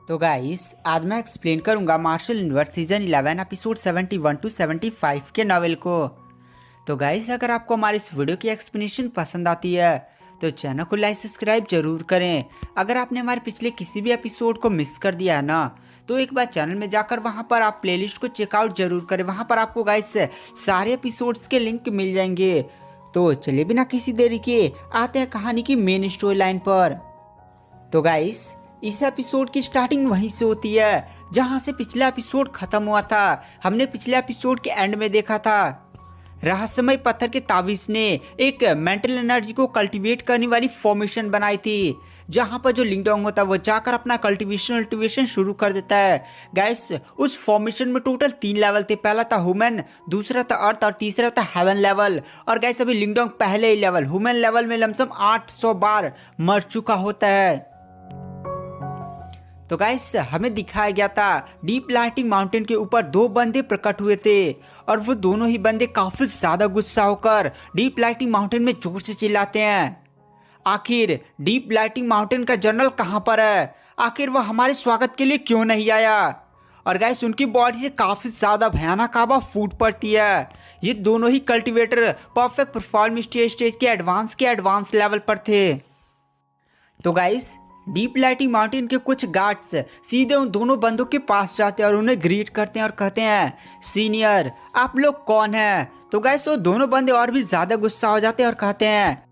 तो गाइस आज मैं एक्सप्लेन करूंगा Martial Universe season 11 episode 71 to 75 के नॉवेल को। तो गाइस अगर आपको हमारी इस वीडियो की एक्सप्लेनेशन पसंद आती है तो चैनल को लाइक सब्सक्राइब जरूर करें। अगर आपने हमारे पिछले किसी भी एपिसोड को मिस कर दिया है ना तो एक बार चैनल में जाकर वहां पर आप प्लेलिस्ट को चेकआउट जरूर करें। वहां पर आपको गाइस सारे एपिसोड्स के लिंक मिल जाएंगे। तो चलिए बिना किसी देरी के आते हैं कहानी की मेन स्टोरी लाइन पर। तो गाइस इस एपिसोड की स्टार्टिंग वहीं से होती है जहां से पिछला एपिसोड खत्म हुआ था। हमने पिछले एपिसोड के एंड में देखा था रहस्यमय पत्थर के ताबीज ने एक मेंटल एनर्जी को कल्टीवेट करने वाली फॉर्मेशन बनाई थी जहां पर जो लिंगडोंग होता है वो जाकर अपना कल्टीवेशन शुरू कर देता है। गाइस उस फॉर्मेशन में टोटल 3 लेवल थे। पहला था ह्यूमन, दूसरा था अर्थ और तीसरा था हेवन लेवल। और गाइस अभी लिंगडोंग पहले ही लेवल ह्यूमन लेवल में लमसम 800 बार मर चुका होता है। तो गाइस हमें दिखाया गया था डीप लाइटिंग माउंटेन के ऊपर 2 बंदे प्रकट हुए थे और वो दोनों ही बंदे काफी ज्यादा गुस्सा होकर डीप लाइटिंग माउंटेन में जोर से चिल्लाते हैं, आखिर डीप लाइटिंग माउंटेन का जनरल कहाँ पर है? आखिर वह हमारे स्वागत के लिए क्यों नहीं आया? और गाइस उनकी बॉडी से काफी ज्यादा भयानक आवाज फूट पड़ती है। ये दोनों ही कल्टीवेटर परफेक्ट परफॉर्म स्टेज के एडवांस लेवल पर थे। तो गाइस डीप लाइटिंग माउंटेन के कुछ गार्ड्स सीधे उन दोनों बंदों के पास जाते हैं और उन्हें ग्रीट करते हैं और कहते हैं, सीनियर आप लोग कौन हैं? तो गाइस वो दोनों बंदे और भी ज्यादा गुस्सा हो जाते हैं और कहते हैं,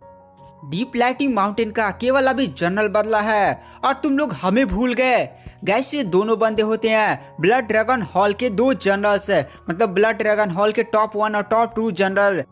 डीप लाइटिंग माउंटेन का केवल अभी जनरल बदला है और तुम लोग हमें भूल गए। गैस ये दोनों बंदे होते हैं ब्लड ड्रैगन हॉल के 2 जनरल्स, मतलब ब्लड ड्रैगन हॉल के टॉप 1 और टॉप 2 जनरल।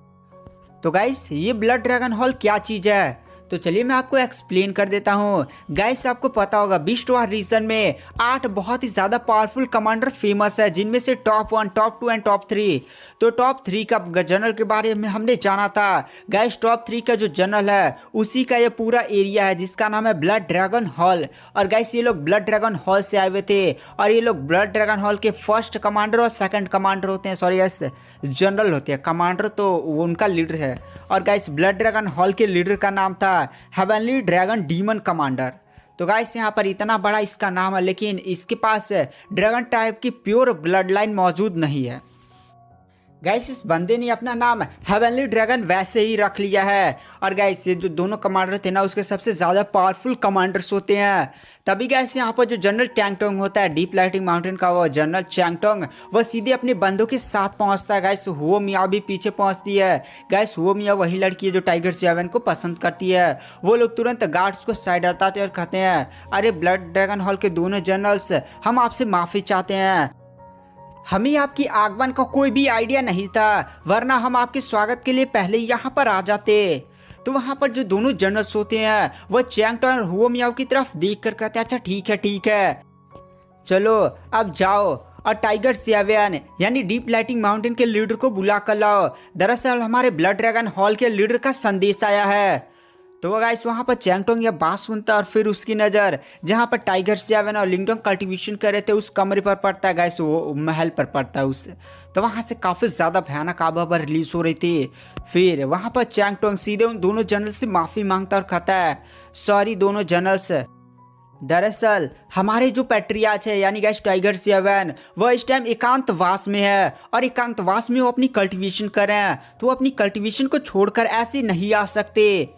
तो गाइस ये ब्लड ड्रैगन हॉल क्या चीज है? तो चलिए मैं आपको एक्सप्लेन कर देता हूँ। गाइस आपको पता होगा बीस्ट वार रीजन में 8 बहुत ही ज्यादा पावरफुल कमांडर फेमस है, जिनमें से टॉप 1, टॉप 2 एंड टॉप 3। तो टॉप 3 का जनरल के बारे में हमने जाना था। गाइस टॉप 3 का जो जनरल है उसी का ये पूरा एरिया है जिसका नाम है ब्लड ड्रैगन हॉल। और गाइस ये लोग ब्लड ड्रैगन हॉल से आए हुए थे और ये लोग ब्लड ड्रैगन हॉल के फर्स्ट कमांडर और सेकंड कमांडर होते हैं। सॉरी गाइस जनरल होते हैं, कमांडर तो वो उनका लीडर है। और गाइस ब्लड ड्रैगन हॉल के लीडर का नाम था हेवनली ड्रैगन डीमन कमांडर। तो गाइस यहाँ पर इतना बड़ा इसका नाम है लेकिन इसके पास ड्रैगन टाइप की प्योर ब्लड लाइन मौजूद नहीं है। गाइस इस बंदे ने अपना नाम हेवनली ड्रैगन वैसे ही रख लिया है। और गाइस ये जो दोनों कमांडर थे ना उसके सबसे ज़्यादा पावरफुल कमांडर्स होते हैं। तभी गाइस यहाँ पर जो जनरल चैंगटोंग होता है डीप लाइटिंग माउंटेन का, वो जनरल चैंगटोंग वह सीधे अपने बंदों के साथ पहुँचता है। गाइस हुओ मियाँ भी पीछे पहुँचती है। गाइस हुओ मियाँ वही लड़की है जो टाइगर जेवन को पसंद करती है। वो लोग तुरंत गार्ड्स को साइड हटाते हैं और कहते हैं, अरे ब्लड ड्रैगन हॉल के दोनों जनरल्स हम आपसे माफ़ी चाहते हैं, हमें आपकी आगमन का कोई भी आइडिया नहीं था वरना हम आपके स्वागत के लिए पहले ही यहाँ पर आ जाते। तो वहाँ पर जो दोनों जनरल्स होते हैं वह चैंगटोंग और हुओ मियाओ की तरफ देख कर कहते हैं, अच्छा ठीक है चलो अब जाओ और टाइगर जेवन यानी डीप लाइटिंग माउंटेन के लीडर को बुला कर लाओ। दरअसल हमारे ब्लड ड्रैगन हॉल के लीडर का संदेश आया है। तो गाइस वहाँ पर चैंगटोंग यह बात सुनता है और फिर उसकी नज़र जहाँ पर टाइगर जेवन और लिंगडोंग कल्टीवेशन कर रहे थे उस कमरे पर पड़ता है। गाइस वो महल पर पड़ता है उससे। तो वहाँ से काफ़ी ज़्यादा भयानक आबहवा रिलीज हो रही थी। फिर वहाँ पर चैंगटोंग सीधे उन दोनों जनरल से माफ़ी मांगता और कहता है, सॉरी दोनों जनरल्स, दरअसल हमारे जो पैट्रियार्च है यानी गाइस टाइगर जेवन वह इस टाइम एकांतवास में है और एकांतवास में वो अपनी कल्टीवेशन कर रहे हैं, तो वो अपनी कल्टीवेशन को छोड़कर ऐसे नहीं आ सकते।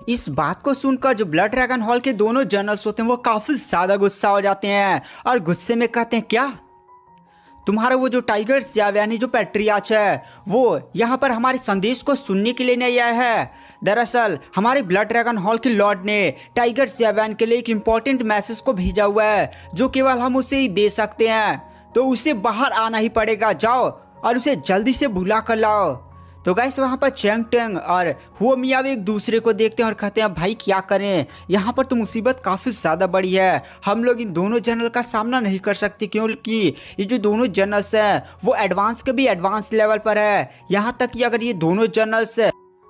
इस बात को सुनकर जो ब्लड ड्रैगन हॉल के दोनों जनरल्स होते हैं वो काफी ज्यादा गुस्सा हो जाते हैं और गुस्से में कहते हैं, क्या तुम्हारा वो जो टाइगर जेवन जो पैट्रियार्च है वो यहाँ पर हमारे संदेश को सुनने के लिए नहीं आया है? दरअसल हमारे ब्लड ड्रैगन हॉल के लॉर्ड ने टाइगर जेवन के लिए एक इम्पोर्टेंट मैसेज को भेजा हुआ है जो केवल हम उसे ही दे सकते हैं, तो उसे बाहर आना ही पड़ेगा। जाओ और उसे जल्दी से बुला कर लाओ। तो गाइस वहाँ पर चैंगटोंग और हुओ मियाँ एक दूसरे को देखते हैं और कहते हैं, भाई क्या करें, यहाँ पर तो मुसीबत काफ़ी ज़्यादा बड़ी है, हम लोग इन दोनों जनरल का सामना नहीं कर सकते क्योंकि ये जो दोनों जनरल्स हैं वो एडवांस के भी एडवांस लेवल पर है। यहाँ तक कि अगर ये दोनों जनरल्स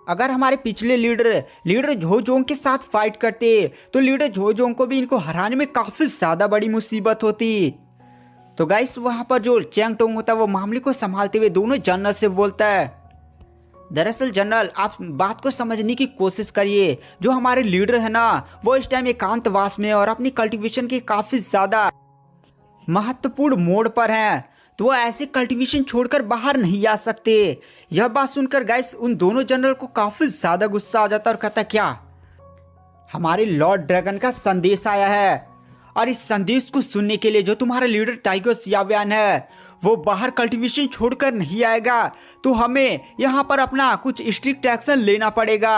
अगर हमारे पिछले लीडर झोजोंग के साथ फाइट करते तो लीडर झोजोंग को भी इनको हराने में काफ़ी ज़्यादा बड़ी मुसीबत होती। तो गाइस वहाँ पर जो चैंगटोंग होता है वो मामले को संभालते हुए दोनों जनरल से बोलता है, दरअसल जनरल, आप बात को समझने की कोशिश करिए। जो हमारे लीडर है ना, वो इस टाइम एकांतवास में और अपनी कल्टीवेशन के काफी ज्यादा महत्वपूर्ण मोड़ पर हैं, तो वो ऐसे कल्टीवेशन छोड़कर बाहर नहीं आ सकते। यह बात सुनकर गाइस उन दोनों जनरल को काफी ज्यादा गुस्सा आ जाता और कहता, क्या हमारे लॉर्ड ड्रैगन का संदेश आया है, और इस संदेश को सुनने के लिए जो तुम्हारा लीडर टाइगर सियाव्यान है वो बाहर कल्टीवेशन छोड़कर नहीं आएगा, तो हमें यहाँ पर अपना कुछ स्ट्रिक्ट एक्शन लेना पड़ेगा।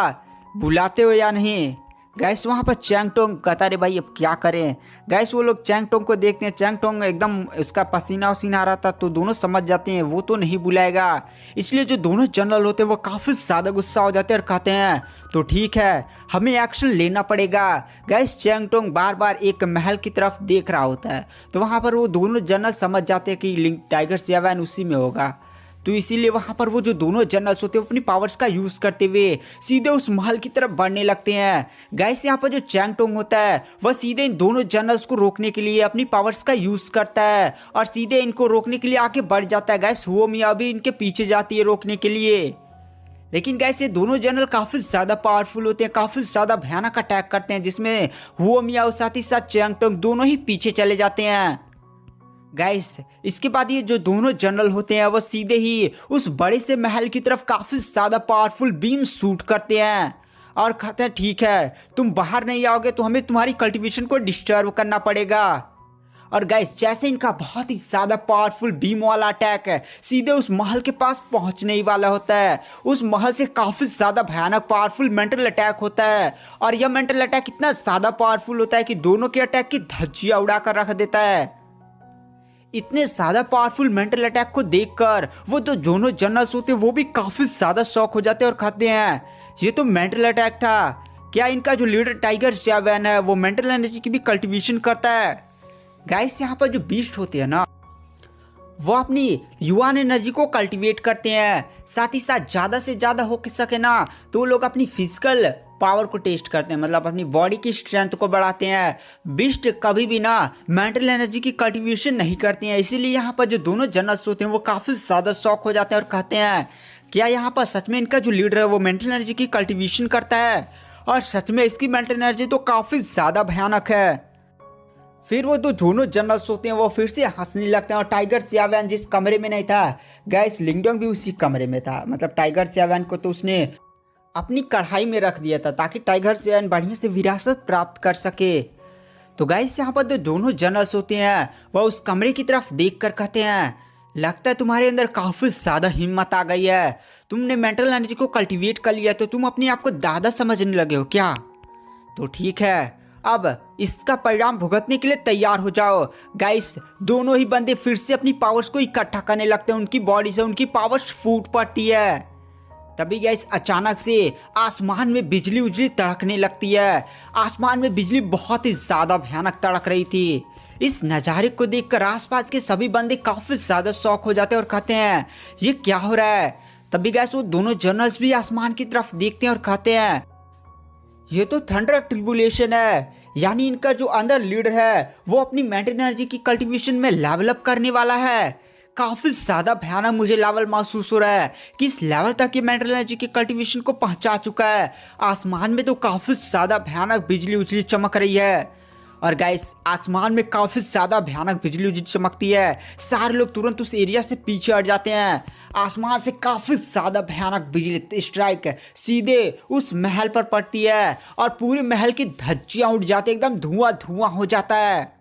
बुलाते हो या नहीं? गैस वहाँ पर चैंगटोंग कहता, रे भाई अब क्या करें। गैस वो लोग चैंगटोंग को देखते हैं, चैंगटोंग एकदम उसका पसीना वसीना आ रहा था, तो दोनों समझ जाते हैं वो तो नहीं बुलाएगा। इसलिए जो दोनों जनरल होते हैं वो काफ़ी ज़्यादा गुस्सा हो जाते हैं और कहते हैं तो ठीक है, हमें एक्शन लेना पड़ेगा। गैस चैंगटोंग बार बार एक महल की तरफ देख रहा होता है, तो वहाँ पर वो दोनों जनरल समझ जाते हैं कि टाइगर सियाव्यान उसी में होगा। तो इसीलिए वहाँ पर वो जो दोनों जनरल्स होते हैं अपनी पावर्स का यूज़ करते हुए सीधे उस महल की तरफ बढ़ने लगते हैं। गाइस यहाँ पर जो चैंगटोंग होता है वह सीधे इन दोनों जनरल्स को रोकने के लिए अपनी पावर्स का यूज़ करता है और सीधे इनको रोकने के लिए आगे बढ़ जाता है। गाइस हुओ मिया भी इनके पीछे जाती है रोकने के लिए, लेकिन गाइस ये दोनों जनरल काफ़ी ज़्यादा पावरफुल होते हैं, काफ़ी ज़्यादा भयानक अटैक करते हैं, जिसमें हुओ मिया और साथ ही साथ चैंगटोंग दोनों ही पीछे चले जाते हैं। गाइस इसके बाद ये जो दोनों जनरल होते हैं वो सीधे ही उस बड़े से महल की तरफ काफ़ी ज़्यादा पावरफुल बीम शूट करते हैं और कहते हैं ठीक है, तुम बाहर नहीं आओगे तो हमें तुम्हारी कल्टीवेशन को डिस्टर्ब करना पड़ेगा। और गाइस जैसे इनका बहुत ही ज़्यादा पावरफुल बीम वाला अटैक है सीधे उस महल के पास पहुंचने ही वाला होता है, उस महल से काफ़ी ज़्यादा भयानक पावरफुल मेंटल अटैक होता है। और यह मेंटल अटैक इतना ज़्यादा पावरफुल होता है कि दोनों के अटैक की धज्जियाँ उड़ा कर रख देता है। इतने ज़्यादा पावरफुल मेंटल अटैक को देखकर वो तो दोनों जनरल्स होते हैं वो भी काफ़ी ज़्यादा शॉक हो जाते हैं और कहते हैं ये तो मेंटल अटैक था, क्या इनका जो लीडर टाइगर सियाव्यान है वो मेंटल एनर्जी की भी कल्टीवेशन करता है। गाइस यहाँ पर जो बीस्ट होते हैं ना वो अपनी युवान एनर्जी को कल्टीवेट करते हैं, साथ ही साथ ज़्यादा से ज़्यादा हो सके ना तो वो लोग अपनी फिजिकल पावर को टेस्ट करते हैं, मतलब अपनी बॉडी की स्ट्रेंथ को बढ़ाते हैं। बीस्ट कभी भी ना मेंटल एनर्जी की कल्टीवेशन नहीं करते हैं, इसीलिए यहाँ पर जो दोनों जनरल्स होते हैं वो काफ़ी ज़्यादा शॉक हो जाते हैं और कहते हैं क्या यहाँ पर सच में इनका जो लीडर है वो मेंटल एनर्जी की कल्टीवेशन करता है, और सच में इसकी मेंटल एनर्जी तो काफ़ी ज़्यादा भयानक है। फिर वो दो दोनों जनरल्स होते हैं वो फिर से हंसने लगते हैं और टाइगर सियाव्यान जिस कमरे में नहीं था गाइस लिंगडोंग भी उसी कमरे में था, मतलब टाइगर सियाव्यान को तो उसने अपनी कढ़ाई में रख दिया था ताकि टाइगर सियाव्यान बढ़िया से विरासत प्राप्त कर सके। तो गाइस यहाँ पर जो दोनों जनरल्स होते हैं वह उस कमरे की तरफ देख कर कहते हैं लगता है तुम्हारे अंदर काफ़ी ज़्यादा हिम्मत आ गई है, तुमने मेंटल एनर्जी को कल्टीवेट कर लिया तो तुम अपने आप को दादा समझने लगे हो क्या। तो ठीक है, अब इसका परिणाम भुगतने के लिए तैयार हो जाओ। गाइस दोनों ही बंदे फिर से अपनी पावर्स को इकट्ठा करने लगते हैं, उनकी बॉडी से उनकी पावर्स फूट पड़ती है। तभी गाइस अचानक से आसमान में बिजली उजली तड़कने लगती है। आसमान में बिजली बहुत ही ज़्यादा भयानक तड़क रही थी। इस नज़ारे को देखकर आसपास के सभी बंदे काफ़ी ज़्यादा शॉक हो जाते हैं और कहते हैं ये क्या हो रहा है। तभी गाइस वो दोनों जनरल्स भी आसमान की तरफ देखते हैं और कहते हैं ये तो थंडर ट्रिब्यूलेशन है, यानी इनका जो अंदर लीडर है वो अपनी मेंटल एनर्जी की कल्टीवेशन में लेवल अप करने वाला है। काफ़ी ज़्यादा भयानक मुझे लेवल महसूस हो रहा है कि इस लेवल तक ये मेंटल एनर्जी की कल्टीवेशन को पहुंचा चुका है। आसमान में तो काफ़ी ज़्यादा भयानक बिजली उजली चमक रही है। और गाइस आसमान में काफ़ी ज़्यादा भयानक बिजली उजली चमकती है, सारे लोग तुरंत उस एरिया से पीछे हट जाते हैं। आसमान से काफ़ी ज़्यादा भयानक बिजली स्ट्राइक सीधे उस महल पर पड़ती है और पूरे महल की धज्जियाँ उड़ जाती है, एकदम धुआं धुआं हो जाता है।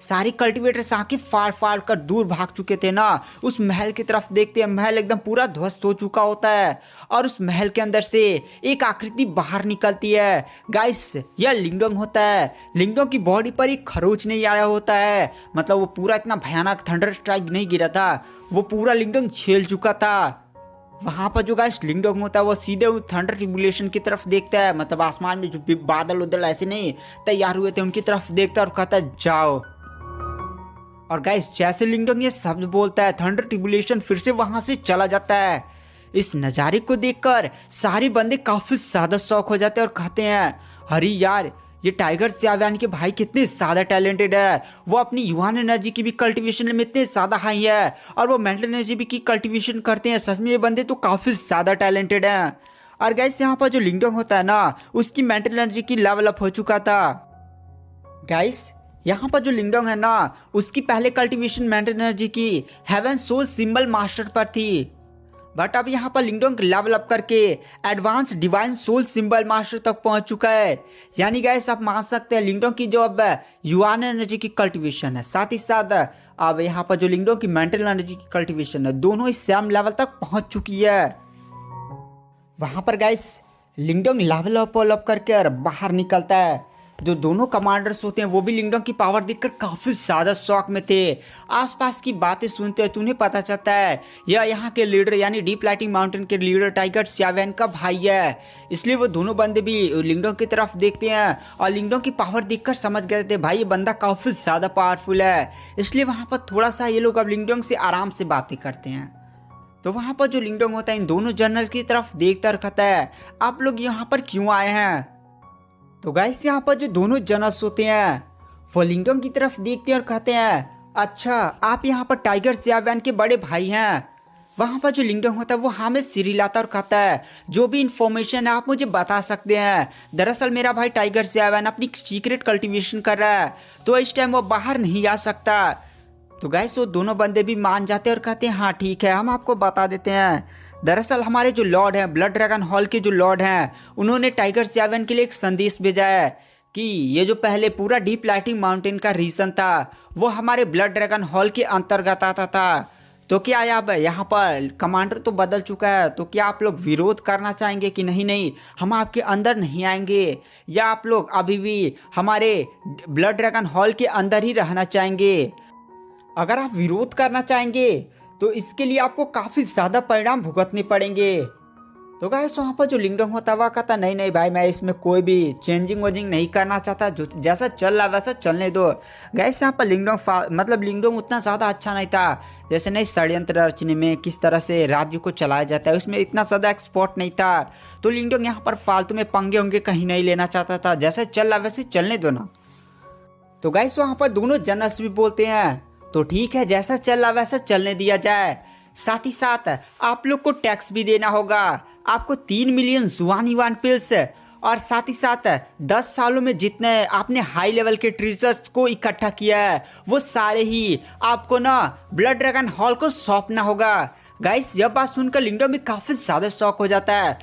सारी कल्टीवेटर्स आंखें फाड़ फाड़ कर दूर भाग चुके थे ना, उस महल की तरफ देखते हैं महल एकदम पूरा ध्वस्त हो चुका होता है और उस महल के अंदर से एक आकृति बाहर निकलती है। गाइस यह लिंगडोंग होता है। लिंगडोंग की बॉडी पर एक खरोच नहीं आया होता है, मतलब वो पूरा इतना भयानक थंडर स्ट्राइक नहीं गिरा था, वो पूरा लिंगडोंग झेल चुका था। वहाँ पर जो गाइस लिंगडोंग होता है वो सीधे उस थंडर ट्रिब्यूलेशन की तरफ देखता है, मतलब आसमान में जो बादल उदल ऐसे नहीं तैयार हुए थे उनकी तरफ देखता है और कहता है जाओ। और गाइस जैसे लिंगडोंग ये शब्द बोलता है थंडर ट्रिब्यूलेशन फिर से वहां से चला जाता है। इस नज़ारे को देखकर सारे बंदे काफ़ी ज़्यादा शौक हो जाते हैं और कहते हैं अरे यार ये टाइगर श्रॉफ यानी कि भाई कितने ज़्यादा टैलेंटेड है। वो अपनी युवान एनर्जी की भी कल्टीवेशन में इतने ज़्यादा हाई है और वो मेंटल एनर्जी भी की कल्टीवेशन करते हैं। सच में ये बंदे तो काफ़ी ज़्यादा टैलेंटेड हैं। और गाइस यहाँ पर जो लिंगडोंग होता है ना, उसकी मेंटल एनर्जी की लेवल अप हो चुका था। गाइस यहाँ पर जो लिंगडोंग है ना, उसकी पहले कल्टीवेशन मेंटल एनर्जी की हेवन सोल सिंबल मास्टर पर थी, बट अब यहाँ पर लिंगडोंग लेवल अप करके advance divine soul symbol master तक पहुंच चुका है। यानी गाइस आप मान सकते हैं लिंगडोंग की जो अब युआन एनर्जी की कल्टीवेशन है, साथ ही साथ अब यहाँ पर जो लिंगडोंग की मेंटल एनर्जी की कल्टीवेशन है, दोनों इस सेम लेवल तक पहुंच चुकी है। वहाँ पर गाइस लिंगडोंग लेवल अप करके और बाहर निकलता है। जो दोनों कमांडर्स होते हैं वो भी लिंगडोंग की पावर देखकर काफ़ी ज़्यादा शॉक में थे। आसपास की बातें सुनते हैं तो उन्हें पता चलता है यह यहाँ के लीडर यानी डीप लाइटिंग माउंटेन के लीडर टाइगर श्यावेन का भाई है। इसलिए वो दोनों बंदे भी लिंगडोंग की तरफ देखते हैं और लिंगडोंग की पावर देखकर समझ गए थे भाई ये बंदा काफ़ी ज़्यादा पावरफुल है। इसलिए वहाँ पर थोड़ा सा ये लोग अब लिंगडोंग से आराम से बातें करते हैं। तो वहाँ पर जो लिंगडोंग होता है इन दोनों जनरल की तरफ देखता कहता है आप लोग यहाँ पर क्यों आए हैं। तो गाइस यहाँ पर जो दोनों जनरल्स होते हैं वो लिंगडोंग की तरफ देखते हैं और कहते हैं अच्छा आप यहाँ पर टाइगर श्यावेन के बड़े भाई हैं। वहाँ पर जो लिंगडोंग होता है वो हमें सिर हिलाता और कहता है जो भी इंफॉर्मेशन है आप मुझे बता सकते हैं। दरअसल मेरा भाई टाइगर श्यावेन अपनी सीक्रेट कल्टीवेशन कर रहा है तो इस टाइम वो बाहर नहीं आ सकता। तो गाइस वो दोनों बंदे भी मान जाते हैं और कहते हैं हाँ ठीक है हम आपको बता देते हैं। दरअसल हमारे जो लॉर्ड हैं ब्लड ड्रैगन हॉल के जो लॉर्ड हैं उन्होंने टाइगर श्यावेन के लिए एक संदेश भेजा है कि ये जो पहले पूरा डीप लाइटिंग माउंटेन का रीजन था वो हमारे ब्लड ड्रैगन हॉल के अंतर्गत आता था। तो क्या अब यहाँ पर कमांडर तो बदल चुका है तो क्या आप लोग विरोध करना चाहेंगे कि नहीं नहीं हम आपके अंदर नहीं आएंगे, या आप लोग अभी भी हमारे ब्लड ड्रैगन हॉल के अंदर ही रहना चाहेंगे। अगर आप विरोध करना चाहेंगे तो इसके लिए आपको काफ़ी ज़्यादा परिणाम भुगतने पड़ेंगे। तो गाइस वहाँ पर जो लिंगडोंग होता है वह कहता नहीं नहीं भाई मैं इसमें कोई भी चेंजिंग वेजिंग नहीं करना चाहता, जो जैसा चल रहा वैसा चलने दो। गाइस यहाँ पर लिंगडोंग उतना ज़्यादा अच्छा नहीं था, जैसे नहीं षड्यंत्र रचने में किस तरह से राज्य को चलाया जाता है उसमें इतना ज़्यादा एक्सपर्ट नहीं था। तो लिंगडोंग यहाँ पर फालतू में पंगे उंगे कहीं नहीं लेना चाहता था, जैसा चल रहा वैसे चलने दो ना। तो गाइस वहाँ पर दोनों जनरल्स भी बोलते हैं तो ठीक है जैसा चल रहा वैसा चलने दिया जाए। साथ ही साथ आप लोग को टैक्स भी देना होगा, आपको 3 मिलियन जुआन युआन पिल्स और साथ ही साथ 10 सालों में जितने आपने हाई लेवल के ट्रेजर्स को इकट्ठा किया है वो सारे ही आपको ना ब्लड ड्रैगन हॉल को सौंपना होगा। गाइस यह बात सुनकर लिंगडोंग भी काफ़ी ज़्यादा शॉक हो जाता है।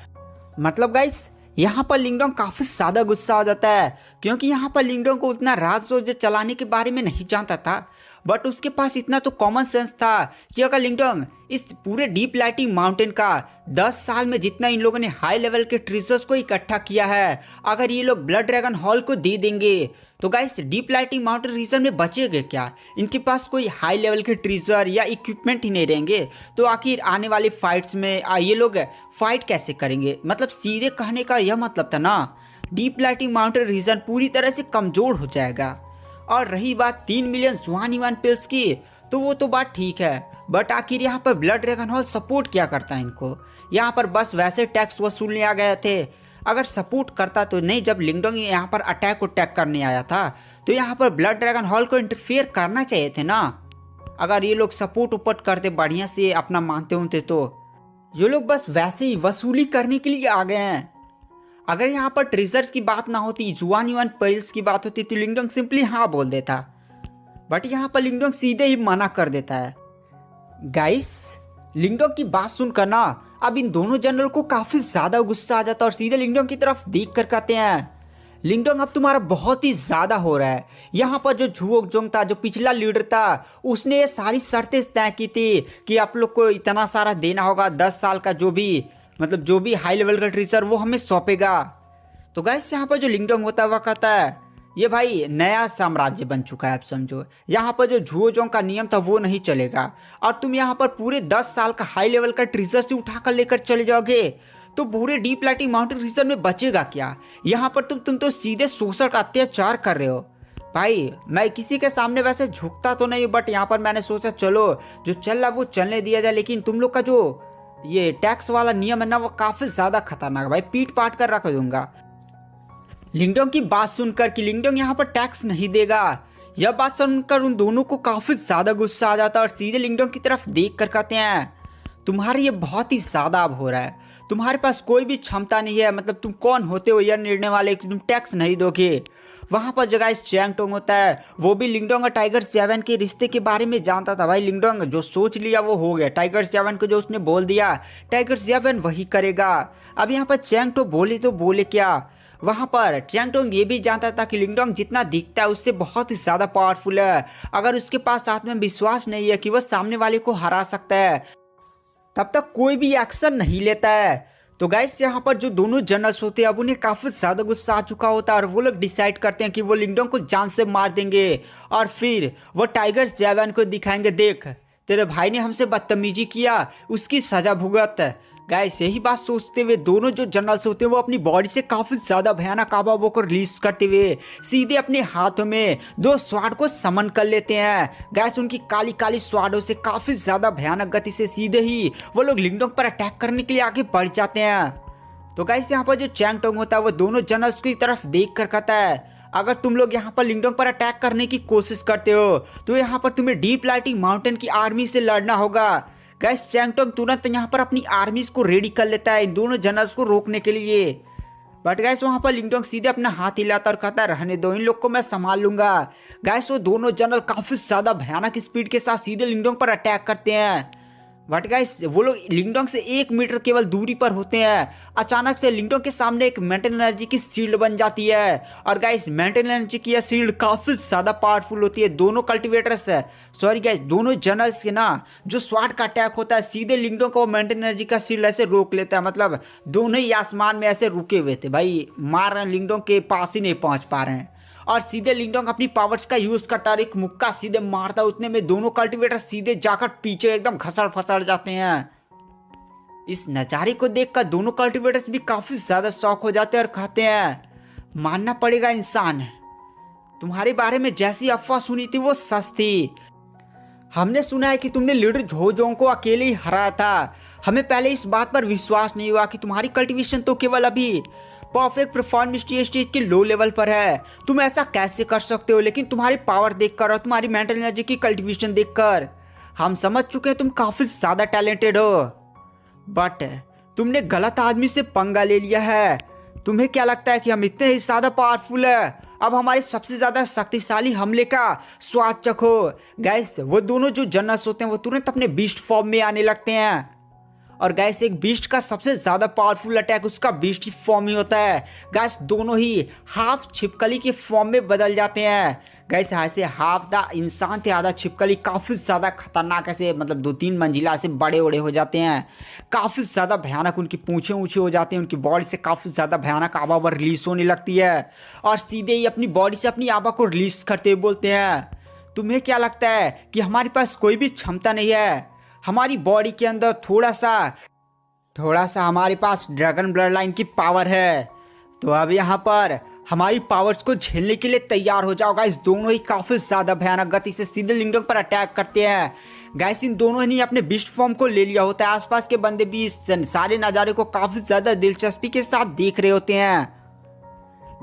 मतलब गाइस यहाँ पर लिंगडोंग काफ़ी ज़्यादा गुस्सा हो जाता है क्योंकि यहाँ पर लिंगडोंग को उतना राज चलाने के बारे में नहीं जानता था, बट उसके पास इतना तो कॉमन सेंस था कि अगर लिंगडोंग इस पूरे डीप लाइटिंग माउंटेन का 10 साल में जितना इन लोगों ने हाई लेवल के ट्रेजर्स को इकट्ठा किया है अगर ये लोग ब्लड ड्रैगन हॉल को दे देंगे तो guys deep lighting mountain region में बचेगा क्या। इनके पास कोई हाई लेवल के ट्रेजर या इक्विपमेंट ही नहीं रहेंगे तो आखिर आने वाले फाइट्स में ये लोग फाइट कैसे करेंगे। मतलब सीधे कहने का यह मतलब था ना डीप लाइटिंग माउंटेन रीजन पूरी तरह से कमज़ोर हो जाएगा। और रही बात 3 मिलियन जुआन युआन पिल्स की तो वो तो बात ठीक है, बट आखिर यहाँ पर ब्लड ड्रैगन हॉल सपोर्ट क्या करता है इनको। यहाँ पर बस वैसे टैक्स वसूलने आ गए थे, अगर सपोर्ट करता तो नहीं। जब लिंगडोंग यहाँ पर अटैक करने आया था तो यहाँ पर ब्लड ड्रैगन हॉल को इंटरफेयर करना चाहिए थे ना। अगर ये लोग सपोर्ट उपट करते बढ़िया से अपना मानते होते तो ये लोग बस वैसे ही वसूली करने के लिए आ गए हैं। अगर यहाँ पर ट्रेजर्स की बात ना होती जुआन युआन पिल्स की बात होती तो लिंगडोंग सिंपली हाँ बोल देता, बट यहाँ पर लिंगडोंग सीधे ही मना कर देता है। गाइस लिंगडोंग की बात सुनकर ना अब इन दोनों जनरल को काफ़ी ज़्यादा गुस्सा आ जाता है और सीधे लिंगडोंग की तरफ देख कर कहते हैं लिंगडोंग अब तुम्हारा बहुत ही ज़्यादा हो रहा है। यहाँ पर जो झुओजोंग था जो पिछला लीडर था उसने ये सारी शर्तें तय की थी कि आप लोग को इतना सारा देना होगा, 10 साल का जो भी हाई लेवल का ट्रेजर वो हमें सौंपेगा। तो गाइस यहाँ पर जो लिंगडोंग होता है वह कहता है ये भाई नया साम्राज्य बन चुका है, आप समझो यहाँ पर जो झुओजोंग का नियम था वो नहीं चलेगा और तुम यहाँ पर पूरे 10 साल का हाई लेवल का ट्रेजर से उठाकर लेकर चले जाओगे तो पूरे डीप लाइटिंग माउंटेन रीजन में बचेगा क्या। यहाँ पर तुम तो सीधे शोषण का अत्याचार कर रहे हो। भाई मैं किसी के सामने वैसे झुकता तो नहीं, बट यहाँ पर मैंने सोचा चलो जो चल रहा वो चलने दिया जाए, लेकिन तुम लोग का जो ये टैक्स वाला नियम है ना वो काफ़ी ज़्यादा खतरनाक है भाई, पीट पाट कर रख दूंगा। लिंगडोंग की बात सुनकर कि लिंगडोंग यहाँ पर टैक्स नहीं देगा, यह बात सुनकर उन दोनों को काफी ज्यादा गुस्सा आ जाता है और सीधे लिंगडोंग की तरफ देख कर कहते हैं तुम्हारा ये बहुत ही ज्यादा अब हो रहा है, तुम्हारे पास कोई भी क्षमता नहीं है, मतलब तुम कौन होते हो यह निर्णय वाले कि तुम टैक्स नहीं दोगे। वहां पर जगह इस चैंग टोंग होता है, वो भी लिंगडोंग और टाइगर सेवन के रिश्ते के बारे में जानता था। भाई लिंगडोंग जो सोच लिया वो हो गया, टाइगर सेवन को जो उसने बोल दिया टाइगर सेवन वही करेगा। अब यहाँ पर चैंग टोंग बोले तो बोले क्या, वहां पर चैंग टोंग ये भी जानता था कि लिंगडोंग जितना दिखता है उससे बहुत ही ज्यादा पावरफुल है। अगर उसके पास आत्मविश्वास नहीं है कि वह सामने वाले को हरा सकता है तब तक कोई भी एक्शन नहीं लेता है। तो गाइस यहाँ पर जो दोनों जनरल्स होते हैं अब उन्हें काफी ज्यादा गुस्सा आ चुका होता है और वो लोग डिसाइड करते हैं कि वो लिंगडोंग को जान से मार देंगे और फिर वो टाइगर सेवन को दिखाएंगे देख तेरे भाई ने हमसे बदतमीजी किया, उसकी सजा भुगत। गाइस यही बात सोचते हुए दोनों जो जनरल्स होते हैं वो अपनी बॉडी से काफी ज्यादा भयानक आवाज़ों को रिलीज करते हुए सीधे अपने हाथों में दो स्वाड को समन कर लेते हैं। गाइस उनकी काली काली स्वाडों से काफी ज्यादा भयानक गति से सीधे ही वो लोग लिंगडोंग पर अटैक करने के लिए आगे बढ़ जाते हैं। तो गाइस यहाँ पर जो चैंग टोंग होता है वो दोनों जनरल्स की तरफ देख कर कहता है अगर तुम लोग यहाँ पर लिंगडोंग पर अटैक करने की कोशिश करते हो तो यहाँ पर तुम्हें डीप लाइटिंग माउंटेन की आर्मी से लड़ना होगा। गाइस चैंग टोंग तुरंत यहाँ पर अपनी आर्मीज को रेडी कर लेता है इन दोनों जनरल्स को रोकने के लिए। बट गाइस वहाँ पर लिंगडोंग सीधे अपना हाथ हिलाता और कहता है रहने दो, इन लोग को मैं संभाल लूंगा। गाइस वो दोनों जनरल काफी ज्यादा भयानक स्पीड के साथ सीधे लिंगडोंग पर अटैक करते हैं। बट गाइस वो लोग लिंगडोंग से 1 मीटर केवल दूरी पर होते हैं। अचानक से लिंगडोंग के सामने एक मेंटल एनर्जी की शील्ड बन जाती है और गाइस मेंटल एनर्जी की यह शील्ड काफी ज्यादा पावरफुल होती है। दोनों कल्टिवेटर्स सॉरी गाइस दोनों जनरल्स के ना जो स्वाड का अटैक होता है सीधे लिंगडोंग को मेंटल एनर्जी का शील्ड ऐसे रोक लेता है, मतलब दोनों ही आसमान में ऐसे रुके हुए थे भाई, मार रहे हैं लिंगडोंग के पास ही नहीं पहुंच पा रहे हैं और सीधे लिंगडोंग अपनी पावर्स का यूज करता है, एक मुक्का सीधे मारता है, उतने में दोनों कल्टिवेटर सीधे जाकर पीछे एकदम घसड़ फसड़ जाते हैं। इस नज़ारे को देखकर दोनों कल्टिवेटर्स भी काफी ज्यादा शॉक हो जाते हैं और कहते हैं मानना पड़ेगा इंसान, तुम्हारे बारे में जैसी अफवाह सुनी थी वो सच थी। हमने सुना है कि तुमने लीडर झोजोंग को अकेले ही हराया था, हमें पहले इस बात पर विश्वास नहीं हुआ कि तुम्हारी कल्टिवेशन तो केवल अभी परफेक्ट परफॉर्मेंस स्टेज के लो लेवल पर है, तुम ऐसा कैसे कर सकते हो। लेकिन तुम्हारी पावर देखकर और तुम्हारी मेंटल एनर्जी की कल्टीवेशन देखकर हम समझ चुके हैं तुम काफी ज्यादा टैलेंटेड हो, बट तुमने गलत आदमी से पंगा ले लिया है। तुम्हें क्या लगता है कि हम इतने ही ज्यादा पावरफुल है, अब हमारे सबसे ज्यादा शक्तिशाली हमले का स्वाद चखो। गाइस वो दोनों जो जनरल्स होते हैं वो तुरंत अपने बीस्ट फॉर्म में आने लगते हैं और गैस एक बीस्ट का सबसे ज्यादा पावरफुल अटैक उसका बीस्ट फॉर्म ही होता है। गैस दोनों ही हाफ छिपकली के फॉर्म में बदल जाते हैं। गैस ऐसे हाफ द इंसान थे आधा छिपकली, काफ़ी ज़्यादा खतरनाक ऐसे मतलब 2-3 मंजिला ऐसे बड़े बड़े हो जाते हैं, काफ़ी ज़्यादा भयानक उनकी पूँछें ऊँची हो जाती हैं, उनकी बॉडी से काफ़ी ज़्यादा भयानक आवा रिलीज होने लगती है और सीधे ही अपनी बॉडी से अपनी आवा को रिलीज करते हुए बोलते हैं तुम्हें क्या लगता है कि हमारे पास कोई भी क्षमता नहीं है, हमारी बॉडी के अंदर थोड़ा सा हमारे पास ड्रैगन ब्लड लाइन की पावर है, तो अब यहाँ पर हमारी पावर्स को झेलने के लिए तैयार हो जाओ। गाइस दोनों ही काफी ज्यादा भयानक गति से सीधे लिंगडोंग पर अटैक करते हैं। गाइस इन दोनों ने अपने बीस्ट फॉर्म को ले लिया होता है, आसपास के बंदे भी इस सारे नज़ारे को काफी ज्यादा दिलचस्पी के साथ देख रहे होते हैं।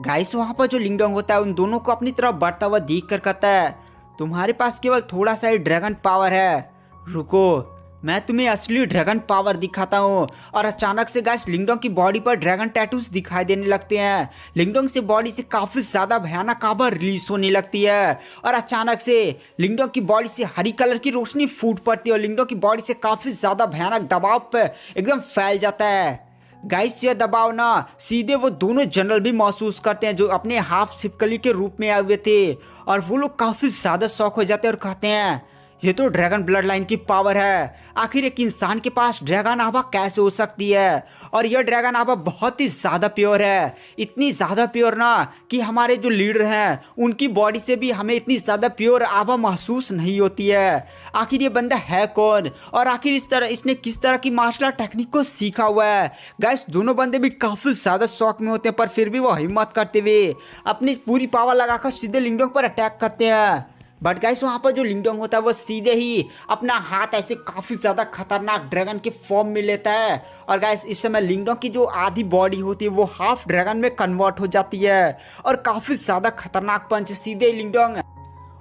गाइस वहां पर जो लिंगडोंग होता है उन दोनों को अपनी तरफ बढ़ता हुआ देख कर कहता है तुम्हारे पास केवल थोड़ा सा ही ड्रैगन पावर है, रुको मैं तुम्हें असली ड्रैगन पावर दिखाता हूँ। और अचानक से गाइस लिंगडोंग की बॉडी पर ड्रैगन टैटूज दिखाई देने लगते हैं, लिंगडोंग से बॉडी से काफी ज्यादा भयानक आभा रिलीज होने लगती है और अचानक से लिंगडोंग की बॉडी से हरी कलर की रोशनी फूट पड़ती है और लिंगडोंग की बॉडी से काफी ज्यादा भयानक दबाव पे एकदम फैल जाता है। गाइस ये दबाव ना सीधे वो दोनों जनरल भी महसूस करते हैं जो अपने हाफ छिपकली के रूप में आए हुए थे और वो लोग काफी ज्यादा शौक हो जाते हैं और कहते हैं ये तो ड्रैगन ब्लड लाइन की पावर है, आखिर एक इंसान के पास ड्रैगन आभा कैसे हो सकती है। और यह ड्रैगन आभा बहुत ही ज़्यादा प्योर है, इतनी ज़्यादा प्योर ना कि हमारे जो लीडर हैं उनकी बॉडी से भी हमें इतनी ज़्यादा प्योर आभा महसूस नहीं होती है। आखिर ये बंदा है कौन और आखिर इसने किस तरह की मार्शल आर्ट टेक्निक को सीखा हुआ है। गाइस दोनों बंदे भी काफ़ी ज़्यादा शौक में होते हैं पर फिर भी वो हिम्मत करते हुए अपनी पूरी पावर लगाकर सीधे लिंगडोंग पर अटैक करते हैं। बट गाइस वहाँ पर जो लिंगडोंग होता है वो सीधे ही अपना हाथ ऐसे काफ़ी ज़्यादा खतरनाक ड्रैगन के फॉर्म में लेता है। और गाइस इस समय लिंगडोंग की जो आधी बॉडी होती है वो हाफ ड्रैगन में कन्वर्ट हो जाती है और काफ़ी ज़्यादा खतरनाक पंच सीधे लिंगडोंग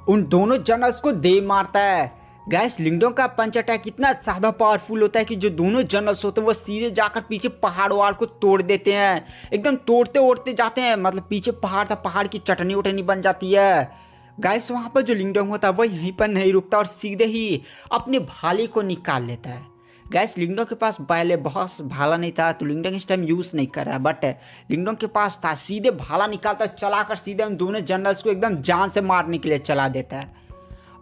उन दोनों जनरल्स को दे मारता है। गैस लिंगडोंग का पंच अटैक इतना ज़्यादा पावरफुल होता है कि जो दोनों जनरल्स होते हैं वो सीधे जाकर पीछे पहाड़ वहाड़ को तोड़ देते हैं, एकदम तोड़ते ओड़ते जाते हैं। मतलब पीछे पहाड़ था, पहाड़ की चटनी उटनी बन जाती है। गैस वहाँ पर जो लिंगडोंग होता है वो यहीं पर नहीं रुकता और सीधे ही अपने भाले को निकाल लेता है। गैस लिंगडोंग के पास पहले बहुत भाला नहीं था तो लिंगडोंग इस टाइम यूज़ नहीं कर रहा है, बट लिंगडोंग के पास था। सीधे भाला निकालता चलाकर सीधे उन दोनों जनरल्स को एकदम जान से मारने के लिए चला देता है।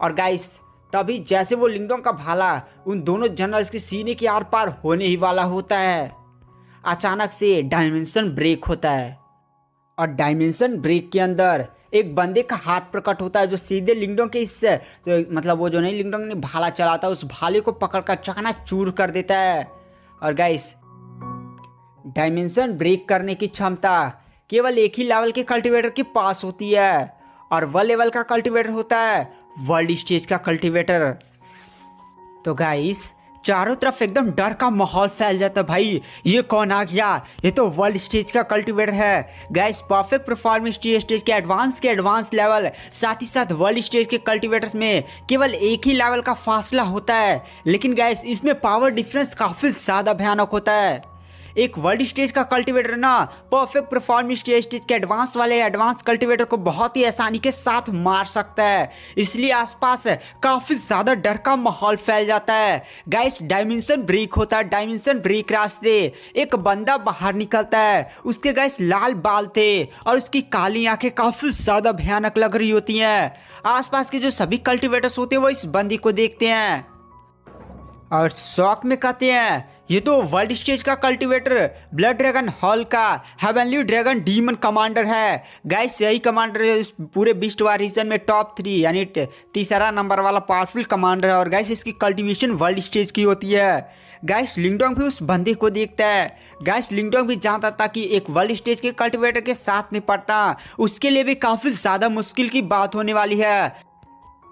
और गाइस तभी जैसे वो लिंगडोंग का भाला उन दोनों जनरल्स के सीने के आर पार होने ही वाला होता है, अचानक से डायमेंशन ब्रेक होता है और डायमेंशन ब्रेक के अंदर एक बंदे का हाथ प्रकट होता है जो सीधे लिंगडोंग के इस मतलब वो जो नहीं लिंगडोंग ने भाला चलाता उस भाले को पकड़कर चकनाचूर कर देता है। और गाइस डायमेंशन ब्रेक करने की क्षमता केवल एक ही लेवल के कल्टीवेटर के पास होती है और वह लेवल का कल्टीवेटर होता है वर्ल्ड स्टेज का कल्टीवेटर। तो गाइस चारों तरफ एकदम डर का माहौल फैल जाता है। भाई ये कौन आ गया, ये तो वर्ल्ड स्टेज का कल्टीवेटर है। गाइस परफेक्ट परफॉर्मेंस स्टेज के एडवांस लेवल, साथ ही साथ वर्ल्ड स्टेज के कल्टीवेटर्स में केवल एक ही लेवल का फासला होता है, लेकिन गाइस इसमें पावर डिफरेंस काफ़ी ज़्यादा भयानक होता है। एक वर्ल्ड स्टेज का कल्टीवेटर ना परफेक्ट परफॉर्मेंस स्टेज के एडवांस कल्टीवेटर को बहुत ही आसानी के साथ मार सकता है, इसलिए आसपास काफ़ी ज़्यादा डर का माहौल फैल जाता है। गाइस डायमेंशन ब्रेक होता है, डायमेंशन ब्रेक रास्ते एक बंदा बाहर निकलता है। उसके गाइस लाल बाल थे और उसकी काली आंखें काफ़ी ज़्यादा भयानक लग रही होती हैं। आसपास के जो सभी कल्टीवेटर्स होते हैं वो इस बंदी को देखते हैं और शौक में कहते हैं ये तो वर्ल्ड स्टेज का कल्टीवेटर ब्लड ड्रैगन हॉल का हेवनली ड्रैगन डीमन कमांडर है। गाइस यही कमांडर इस पूरे बीस्ट वार रीजन में टॉप 3 यानी तीसरा नंबर वाला पावरफुल कमांडर है और गाइस इसकी कल्टीवेशन वर्ल्ड स्टेज की होती है। गाइस लिंगडोंग भी उस बंदे को देखता है। गाइस लिंगडोंग भी जानता था कि एक वर्ल्ड स्टेज के कल्टीवेटर के साथ निपटना उसके लिए भी काफ़ी ज़्यादा मुश्किल की बात होने वाली है।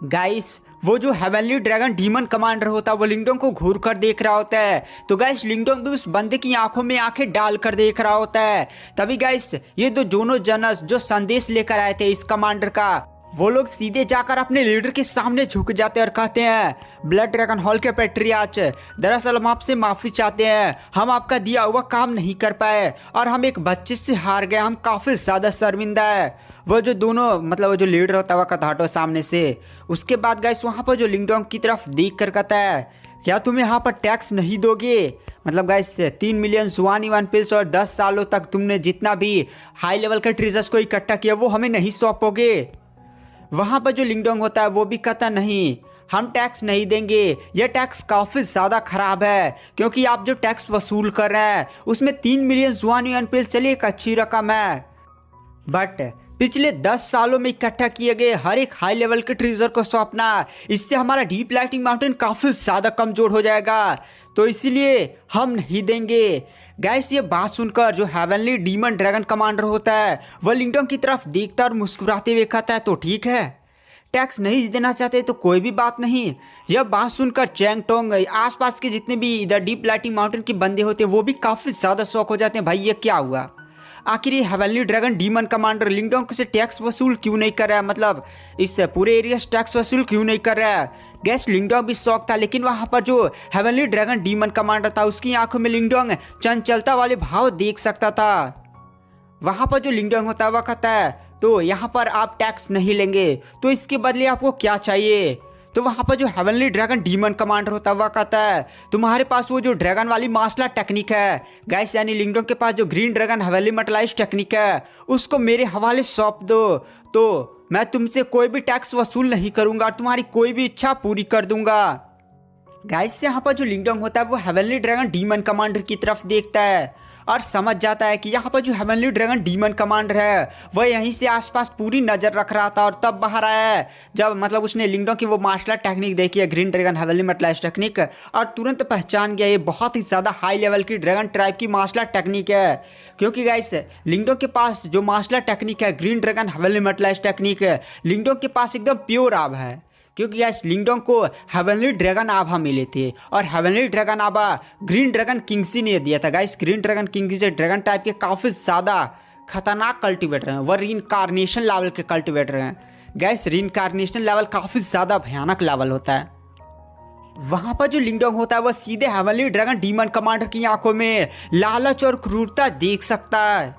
गाइस वो जो हेवनली ड्रैगन डीमन कमांडर होता है वो लिंगडोंग को घूर कर देख रहा होता है, तो गाइस लिंगडोंग भी उस बंदे की आंखों में आंखें डाल कर देख रहा होता है। तभी गाइस ये दो दोनों जनरल्स जो संदेश लेकर आए थे इस कमांडर का, वो लोग सीधे जाकर अपने लीडर के सामने झुक जाते हैं और कहते हैं ब्लड ड्रैगन हॉल के पैट्रियार्च, दरअसल हम आपसे माफ़ी चाहते हैं, हम आपका दिया हुआ काम नहीं कर पाए और हम एक बच्चे से हार गए, हम काफ़ी ज़्यादा शर्मिंदा है। वो जो दोनों मतलब वो जो लीडर होता है वह कहता हटो सामने से। उसके बाद गाइस वहाँ पर जो लिंगडोंग की तरफ देख कर कहता है क्या तुम यहाँ पर टैक्स नहीं दोगे? मतलब गाइस 3 मिलियन जुआनी वन पिल्स और 10 सालों तक तुमने जितना भी हाई लेवल के ट्रेजर्स को इकट्ठा किया वो हमें नहीं सौंपोगे? वहाँ पर जो लिंगडोंग होता है वो भी कहता नहीं, हम टैक्स नहीं देंगे, यह टैक्स काफ़ी ज़्यादा ख़राब है क्योंकि आप जो टैक्स वसूल कर रहे हैं उसमें 3 मिलियन जुआनी वन पिल्स चलिए एक अच्छी रकम है, बट पिछले 10 सालों में इकट्ठा किए गए हर एक हाई लेवल के ट्रेजर को सौंपना, इससे हमारा डीप लाइटिंग माउंटेन काफ़ी ज़्यादा कमज़ोर हो जाएगा, तो इसीलिए हम नहीं देंगे। गाइस ये बात सुनकर जो हेवनली डीमन ड्रैगन कमांडर होता है वह लिंगडोंग की तरफ देखता और मुस्कुराते हुए कहता है तो ठीक है, टैक्स नहीं देना चाहते तो कोई भी बात नहीं। यह बात सुनकर चैंग टोंग आसपास के जितने भी इधर डीप लाइटिंग माउंटेन के बंदे होते हैं वो भी काफ़ी ज़्यादा शौक हो जाते हैं, भाई ये क्या हुआ, आखिर ये हेवनली ड्रैगन डीमन कमांडर लिंगडोंग से टैक्स वसूल क्यों नहीं कर रहा है, मतलब इस पूरे एरिया से टैक्स वसूल क्यों नहीं कर रहा है। गैस लिंगडोंग भी शौक था, लेकिन वहाँ पर जो हेवनली ड्रैगन डीमन कमांडर था उसकी आंखों में लिंगडोंग चंचलता वाले भाव देख सकता था। वहाँ पर जो लिंगडोंग होता है वह कहता है तो यहाँ पर आप टैक्स नहीं लेंगे तो इसके बदले आपको क्या चाहिए? तो वहाँ पर जो हेवनली ड्रैगन डीमन कमांडर होता है वह कहता है तुम्हारे पास वो जो ड्रैगन वाली मार्शल आर्ट टेक्निक है, गाइस यानी लिंगडोंग के पास जो green dragon heavenly metallise technique है उसको मेरे हवाले सौंप दो, तो मैं तुमसे कोई भी टैक्स वसूल नहीं करूँगा और तुम्हारी कोई भी इच्छा पूरी कर दूंगा। गाइस यहाँ पर जो लिंगडोंग होता है वो हेवनली ड्रैगन डीमन कमांडर की तरफ देखता है और समझ जाता है कि यहाँ पर जो हेवनली ड्रैगन डीमन कमांडर है वह यहीं से आसपास पूरी नज़र रख रहा था। और तब बाहर आया है जब मतलब उसने लिंगडोंग की वो मार्शल टेक्निक देखी है, green dragon heavenly metallise technique, और तुरंत पहचान गया ये बहुत ही ज़्यादा हाई लेवल की ड्रैगन ट्राइब की मार्शल टेक्निक है। क्योंकि गाइस लिंगडोंग के पास जो मार्शल टेक्निक है green dragon heavenly metallise technique है, लिंगडोंग के पास एकदम प्योर आभ है। क्योंकि गाइस लिंगडोंग को हेवनली ड्रैगन आभा मिले थे और हेवनली ड्रैगन आभा ग्रीन ड्रैगन किंग्सी ने दिया था। गाइस ग्रीन ड्रैगन किंग्सी से ड्रैगन टाइप के काफ़ी ज़्यादा खतरनाक कल्टिवेटर हैं, वह रीइंकार्नेशन लेवल के कल्टिवेटर हैं। गाइस रीइंकार्नेशन लेवल काफ़ी ज़्यादा भयानक लेवल होता है। वहाँ पर जो लिंगडोंग होता है वह सीधे हेवनली ड्रैगन डीमन कमांडर की आंखों में लालच और क्रूरता देख सकता है।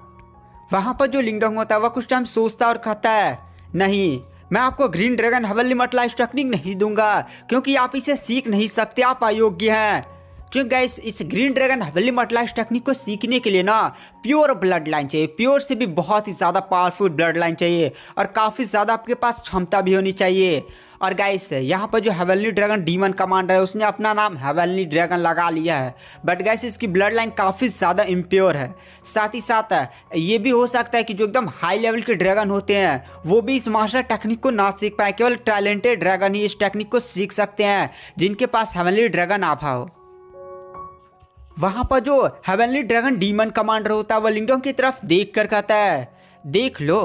वहाँ पर जो लिंगडोंग होता है वह कुछ टाइम सोचता और कहता है, नहीं, मैं आपको green dragon heavenly metallise technique नहीं दूंगा क्योंकि आप इसे सीख नहीं सकते, आप अयोग्य हैं। क्योंकि गाइस इस green dragon heavenly metallise technique को सीखने के लिए ना प्योर ब्लड लाइन चाहिए, प्योर से भी बहुत ही ज़्यादा पावरफुल ब्लड लाइन चाहिए और काफ़ी ज़्यादा आपके पास क्षमता भी होनी चाहिए। और गाइस यहाँ पर जो हेवनली ड्रैगन डीमन कमांडर है उसने अपना नाम हेवनली ड्रैगन लगा लिया है, बट गाइस इसकी ब्लड लाइन काफ़ी ज़्यादा इम्प्योर है। साथ ही साथ ये भी हो सकता है कि जो एकदम हाई लेवल के ड्रैगन होते हैं वो भी इस मार्शल टेक्निक को ना सीख पाए, केवल टैलेंटेड ड्रैगन ही इस टेक्निक को सीख सकते हैं जिनके पास हेवनली ड्रैगन आभा हो। वहाँ पर जो हेवनली ड्रैगन डीमन कमांडर होता है वह लिंगडोंग की तरफ देख कर कहता है, देख लो,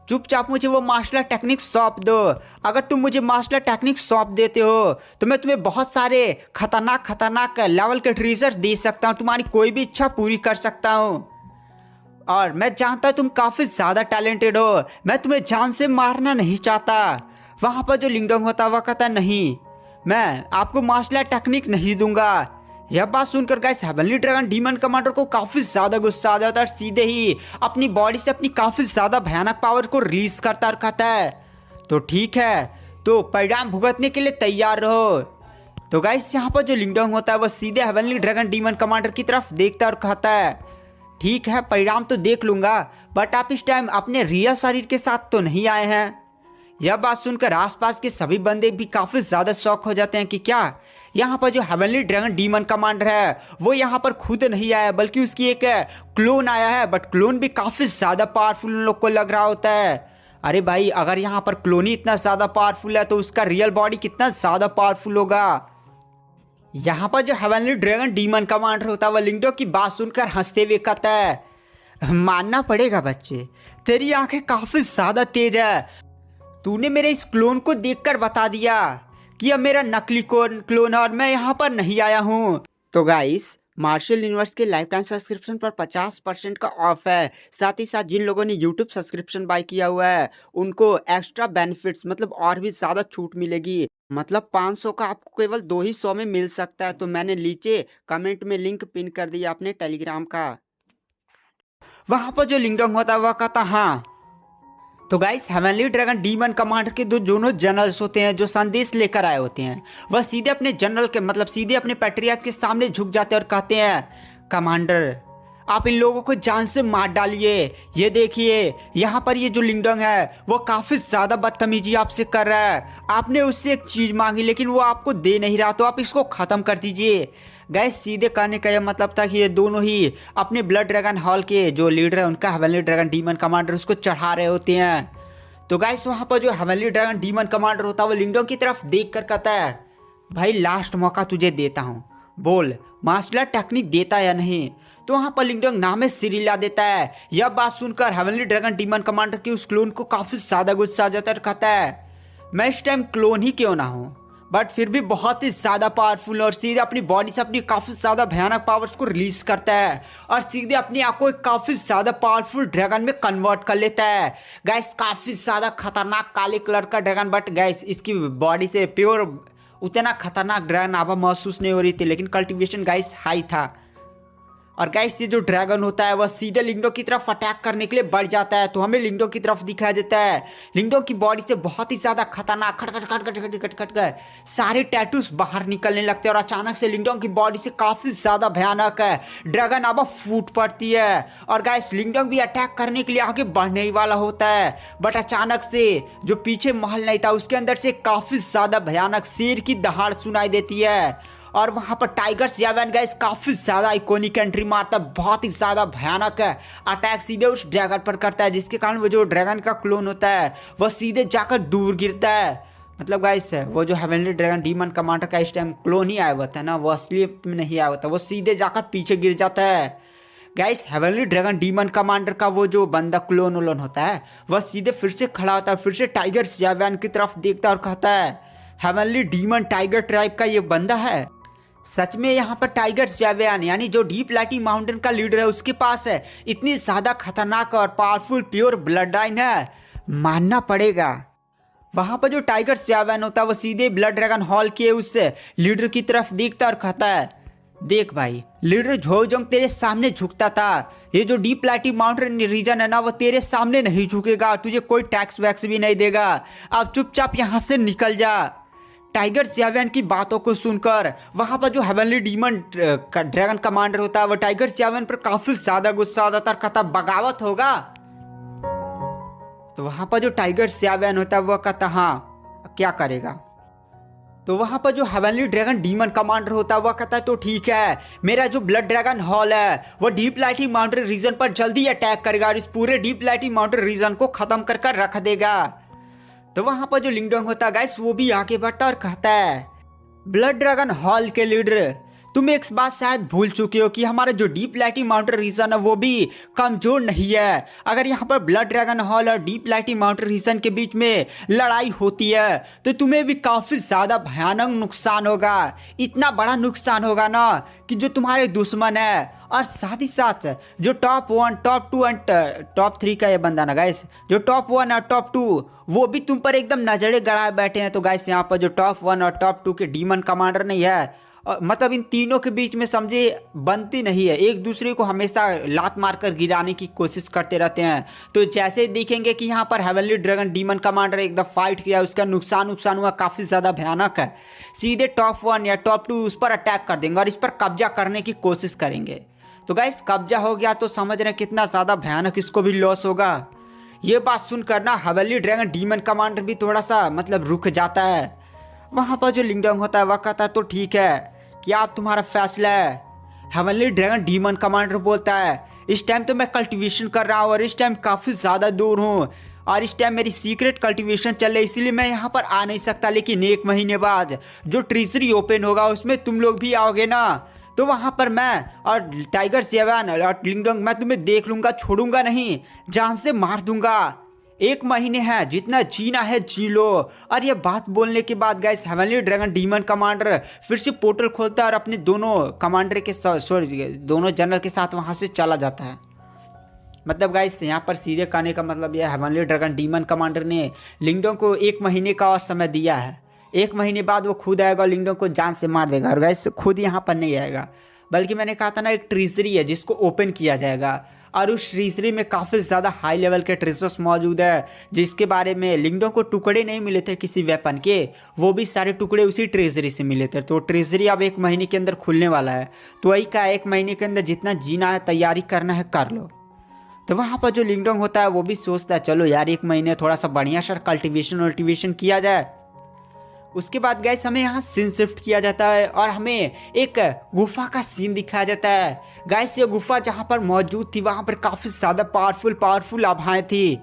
चुपचाप मुझे वो मार्शल टेक्निक सौंप दो। अगर तुम मुझे मार्शल टेक्निक सौंप देते हो तो मैं तुम्हें बहुत सारे खतरनाक लेवल के ट्रेजर दे सकता हूँ, तुम्हारी कोई भी इच्छा पूरी कर सकता हूँ। और मैं जानता हूँ तुम काफ़ी ज़्यादा टैलेंटेड हो, मैं तुम्हें जान से मारना नहीं चाहता। वहाँ पर जो लिंगडोंग होता है वह कहता नहीं, मैं आपको मार्शल टेक्निक नहीं दूंगा। यह बात सुनकर guys heavenly dragon demon commander को काफ़ी ज़्यादा गुस्सा आ जाता है और सीधे ही अपनी बॉडी से अपनी काफ़ी ज़्यादा भयानक पावर को रिलीज करता और कहता है, तो ठीक है, तो परिणाम भुगतने के लिए तैयार रहो। तो गाइस यहाँ पर जो लिंगडोंग होता है वह सीधे हेवनली ड्रैगन डीमन कमांडर की तरफ देखता है और कहता है, ठीक है, परिणाम तो देख लूँगा, बट आप इस टाइम अपने रियल शरीर के साथ तो नहीं आए हैं। यह बात सुनकर आसपास के सभी बंदे भी काफ़ी ज़्यादा शॉक हो जाते हैं कि क्या यहाँ पर जो हेवनली ड्रैगन डीमन कमांडर है वो यहाँ पर खुद नहीं आया बल्कि उसकी एक क्लोन आया है, बट क्लोन भी काफ़ी ज़्यादा पावरफुल उन लोग को लग रहा होता है। अरे भाई, अगर यहाँ पर क्लोन ही इतना ज़्यादा पावरफुल है तो उसका रियल बॉडी कितना ज़्यादा पावरफुल होगा। यहाँ पर जो हेवनली ड्रैगन डीमन कमांडर होता है वह लिंगडोंग की बात सुनकर हंसते हुए कहता है, मानना पड़ेगा बच्चे, तेरी आंखें काफ़ी ज़्यादा तेज है। तूने मेरे इस क्लोन को देखकर बता दिया कि अब मेरा नकली क्लोन है और मैं यहाँ पर नहीं आया हूँ। तो गाइस मार्शल यूनिवर्स के लाइफ टाइम सब्सक्रिप्शन पर 50% का ऑफ है। साथ ही साथ जिन लोगों ने यूट्यूब सब्सक्रिप्शन बाय किया हुआ है उनको एक्स्ट्रा बेनिफिट्स मतलब और भी ज़्यादा छूट मिलेगी। मतलब 500 का आपको केवल 200 में मिल सकता है। तो मैंने नीचे कमेंट में लिंक पिन कर दिया अपने टेलीग्राम का। वहाँ पर जो लिंगडोंग होता है वह कहता हाँ। तो guys heavenly dragon demon commander के दो दोनों जनरल्स होते हैं जो संदेश लेकर आए होते हैं, वह सीधे अपने जनरल के मतलब सीधे अपने पैट्रियट के सामने झुक जाते हैं और कहते हैं, कमांडर, आप इन लोगों को जान से मार डालिए। ये देखिए यहाँ पर ये जो लिंगडोंग है वो काफ़ी ज़्यादा बदतमीजी आपसे कर रहा है। आपने उससे एक चीज़ मांगी लेकिन वो आपको दे नहीं रहा, तो आप इसको ख़त्म कर दीजिए। गैस सीधे कहने का यह मतलब था कि ये दोनों ही अपने ब्लड ड्रैगन हॉल के जो लीडर है उनका हेवनली ड्रैगन डीमन कमांडर उसको चढ़ा रहे होते हैं। तो गैस वहाँ पर जो हेवनली ड्रैगन डीमन कमांडर होता है वो लिंगडोंग की तरफ देख कर कहता है, भाई लास्ट मौका तुझे देता हूँ, बोल मार्शल टेक्निक देता या नहीं। तो वहाँ पर लिंगडोंग नाम से सिर हिला देता है। यह बात सुनकर हेवनली ड्रैगन डीमन कमांडर की उस क्लोन को काफ़ी ज़्यादा गुस्सा आ जाता है और कहता है, मैं इस टाइम क्लोन ही क्यों ना हूँ बट फिर भी बहुत ही ज़्यादा पावरफुल और सीधे अपनी बॉडी से अपनी काफ़ी ज़्यादा भयानक पावर्स को रिलीज करता है और सीधे अपने आप को एक काफ़ी ज़्यादा पावरफुल ड्रैगन में कन्वर्ट कर लेता है। गैस काफ़ी ज़्यादा खतरनाक काले कलर का ड्रैगन, बट गैस इसकी बॉडी से प्योर उतना खतरनाक ड्रैगन आभा महसूस नहीं हो रही थी, लेकिन कल्टिवेशन गैस हाई था। और गाइस ये जो ड्रैगन होता है वह सीधे लिंगडोंग की तरफ अटैक करने के लिए बढ़ जाता है। तो हमें लिंगडोंग की तरफ दिखाया जाता है लिंगडोंग की बॉडी से बहुत ही ज़्यादा खतरनाक खट खट खट खट खट खट खट कर सारे टैटूज बाहर निकलने लगते हैं और अचानक से लिंगडोंग की बॉडी से काफ़ी ज़्यादा भयानक है ड्रैगन आभा फूट पड़ती है। और गाइस लिंगडोंग भी अटैक करने के लिए आगे बढ़ने ही वाला होता है, बट अचानक से जो पीछे महल नहीं था उसके अंदर से काफ़ी ज़्यादा भयानक शेर की दहाड़ सुनाई देती है और वहां पर टाइगर ज़ेवन गाइस काफी ज्यादा आइकॉनिक एंट्री मारता है, बहुत ही ज्यादा भयानक है। अटैक सीधे उस ड्रैगन पर करता है, जिसके कारण वो जो ड्रैगन का क्लोन होता है वह सीधे जाकर दूर गिरता है। मतलब गाइस वो जो हेवनली ड्रैगन डीमन कमांडर का इस टाइम क्लोन ही आया हुआ था ना, वो असली में नहीं आया हुआ था, वो सीधे जाकर पीछे गिर जाता है। Guys heavenly dragon demon commander का वो जो बंदा क्लोन उलोन होता है वह सीधे फिर से खड़ा होता है, फिर से टाइगर ज़ेवन की तरफ देखता है और कहता है हेवनली डीमन टाइगर ट्राइब का ये बंदा है। सच में यहाँ पर टाइगर ज़ेवन यानी जो डीप लाइटिंग माउंटेन का लीडर है उसके पास है इतनी ज़्यादा खतरनाक और पावरफुल प्योर ब्लड लाइन है, मानना पड़ेगा। वहाँ पर जो टाइगर ज़ेवन होता है वो सीधे ब्लड ड्रैगन हॉल के उस लीडर की तरफ देखता और कहता है देख भाई, लीडर झोजोंग तेरे सामने झुकता था, ये जो डीप लाइटिंग माउंटेन रीजन है ना वो तेरे सामने नहीं झुकेगा, तुझे कोई टैक्स वैक्स भी नहीं देगा, अब चुपचाप यहाँ से निकल जा। टाइगर ज़ेवन की बातों को सुनकर वहाँ पर जो हेवनली डीमन ड्रैगन कमांडर होता है वो टाइगर ज़ेवन पर काफी ज्यादा गुस्सा होता है, कहता बगावत होगा। तो वहाँ पर जो टाइगर ज़ेवन होता है वो कहता हाँ क्या करेगा। तो वहाँ पर जो हेवनली ड्रैगन डीमन कमांडर होता है वह कहता है तो ठीक है, मेरा जो ब्लड ड्रैगन हॉल है वो डीप लाइटिंग माउंटेन रीजन पर जल्दी अटैक करेगा और इस पूरे डीप लाइटिंग माउंटेन रीजन को खत्म कर कर रख देगा। तो वहाँ पर जो लिंगडोंग होता है गाइस वो भी आगे बढ़ता और कहता है ब्लड ड्रैगन हॉल के लीडर, तुम एक बात शायद भूल चुके हो कि हमारा जो डीप लाइटिंग माउंटेन रीजन है वो भी कमजोर नहीं है। अगर यहाँ पर ब्लड ड्रैगन हॉल और डीप लाइटिंग माउंटेन रीजन के बीच में लड़ाई होती है तो तुम्हें भी काफी ज्यादा भयानक नुकसान होगा, इतना बड़ा नुकसान होगा ना कि जो तुम्हारे दुश्मन है और साथ ही साथ जो टॉप 1 टॉप 2 एंड टॉप 3 का ये बंदा ना गाइस, जो टॉप 1 और टॉप 2 वो भी तुम पर एकदम नजरे गड़ाए बैठे हैं। तो गाइस यहाँ पर जो टॉप 1 और टॉप 2 के डीमन कमांडर नहीं है, मतलब इन तीनों के बीच में समझे बनती नहीं है, एक दूसरे को हमेशा लात मारकर गिराने की कोशिश करते रहते हैं। तो जैसे देखेंगे कि यहाँ पर हेवनली ड्रैगन डीमन कमांडर एकदम फाइट किया, उसका नुकसान हुआ काफ़ी ज़्यादा भयानक है, सीधे टॉप 1 या टॉप 2 उस पर अटैक कर देंगे और इस पर कब्जा करने की कोशिश करेंगे। तो गाइस कब्जा हो गया तो समझ रहे हैं कितना ज़्यादा भयानक इसको भी लॉस होगा। ये बात सुनकर ना हेवनली ड्रैगन डीमन कमांडर भी थोड़ा सा मतलब रुक जाता है। वहाँ पर जो लिंगडोंग होता है वह कहता है तो ठीक है, क्या आप तुम्हारा फैसला है। हेवनली ड्रैगन डीमन कमांडर बोलता है इस टाइम तो मैं कल्टीवेशन कर रहा हूँ और इस टाइम काफ़ी ज़्यादा दूर हूँ और इस टाइम मेरी सीक्रेट कल्टीवेशन चल रही है, इसीलिए मैं यहाँ पर आ नहीं सकता, लेकिन 1 महीने बाद जो ट्रेजरी ओपन होगा उसमें तुम लोग भी आओगे ना, तो वहाँ पर मैं और टाइगर ज़ेवन और लिंगडोंग मैं तुम्हें देख लूँगा, छोड़ूंगा नहीं, जान से मार दूंगा। 1 महीने है, जितना जीना है जी लो। और ये बात बोलने के बाद guys heavenly dragon demon commander फिर से पोर्टल खोलता है और अपने दोनों कमांडर के सॉरी दोनों जनरल के साथ वहाँ से चला जाता है। मतलब गाइस यहाँ पर सीधे कहने का मतलब यह हेवनली ड्रैगन डीमन कमांडर ने लिंगडोंग को 1 महीने का और समय दिया है। 1 महीने बाद वो खुद आएगा और लिंगडोंग को जान से मार देगा। और गाइस खुद यहाँ पर नहीं आएगा, बल्कि मैंने कहा था ना एक ट्रेजरी है जिसको ओपन किया जाएगा और उस ट्रेजरी में काफ़ी ज़्यादा हाई लेवल के ट्रेजर्स मौजूद है, जिसके बारे में लिंगडोंग को टुकड़े नहीं मिले थे किसी वेपन के, वो भी सारे टुकड़े उसी ट्रेजरी से मिले थे। तो ट्रेजरी अब 1 महीने के अंदर खुलने वाला है, तो वही का 1 महीने के अंदर जितना जीना है तैयारी करना है कर लो। तो वहाँ पर जो लिंगडोंग होता है वो भी सोचता है चलो यार 1 महीने थोड़ा सा बढ़िया सा कल्टीवेशन किया जाए। उसके बाद गाइस हमें यहाँ सीन शिफ्ट किया जाता है और हमें एक गुफा का सीन दिखाया जाता है। गाइस ये गुफा जहाँ पर मौजूद थी वहाँ पर काफ़ी ज़्यादा पावरफुल आभाएं थी।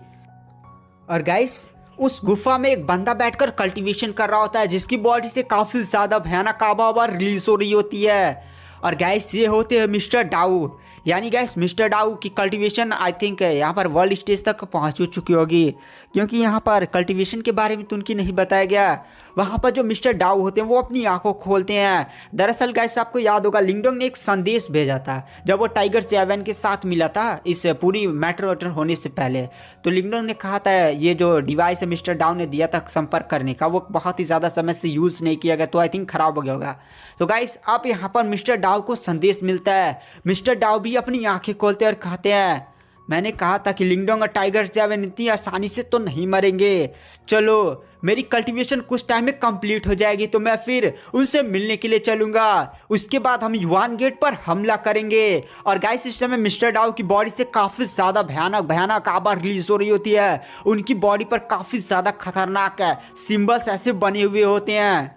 और गाइस उस गुफा में एक बंदा बैठकर कल्टीवेशन कर रहा होता है, जिसकी बॉडी से काफ़ी ज़्यादा भयानक आबा रिलीज हो रही होती है। और गाइस ये होते हैं मिस्टर डाउ, यानी गाइस मिस्टर डाउ की कल्टीवेशन आई थिंक यहाँ पर वर्ल्ड स्टेज तक पहुँच चुकी होगी, क्योंकि यहाँ पर कल्टीवेशन के बारे में तो उनकी नहीं बताया गया। वहाँ पर जो मिस्टर डाउ होते हैं वो अपनी आंखों खोलते हैं। दरअसल गाइस आपको याद होगा लिंगडोंग ने एक संदेश भेजा था जब वो टाइगर ज़ेवन के साथ मिला था इस पूरी मैटर होने से पहले। तो लिंगडोंग ने कहा था ये जो डिवाइस है मिस्टर डाउ ने दिया था संपर्क करने का, वो बहुत ही ज़्यादा समय से यूज़ नहीं किया गया, तो आई थिंक ख़राब हो गया होगा। तो गाइस अब यहाँ पर मिस्टर डाउ को संदेश मिलता है। मिस्टर डाउ भी अपनी आंखें खोलते और कहते हैं मैंने कहा था कि लिंगडोंग और टाइगर ज़ेवन इतनी आसानी से तो नहीं मरेंगे, चलो मेरी कल्टीवेशन कुछ टाइम में कंप्लीट हो जाएगी तो मैं फिर उनसे मिलने के लिए चलूँगा, उसके बाद हम युआन गेट पर हमला करेंगे। और गाइस इस समय मिस्टर डाउ की बॉडी से काफ़ी ज़्यादा भयानक आवाज़ रिलीज हो रही होती है, उनकी बॉडी पर काफ़ी ज़्यादा खतरनाक सिंबल्स ऐसे बने हुए होते हैं।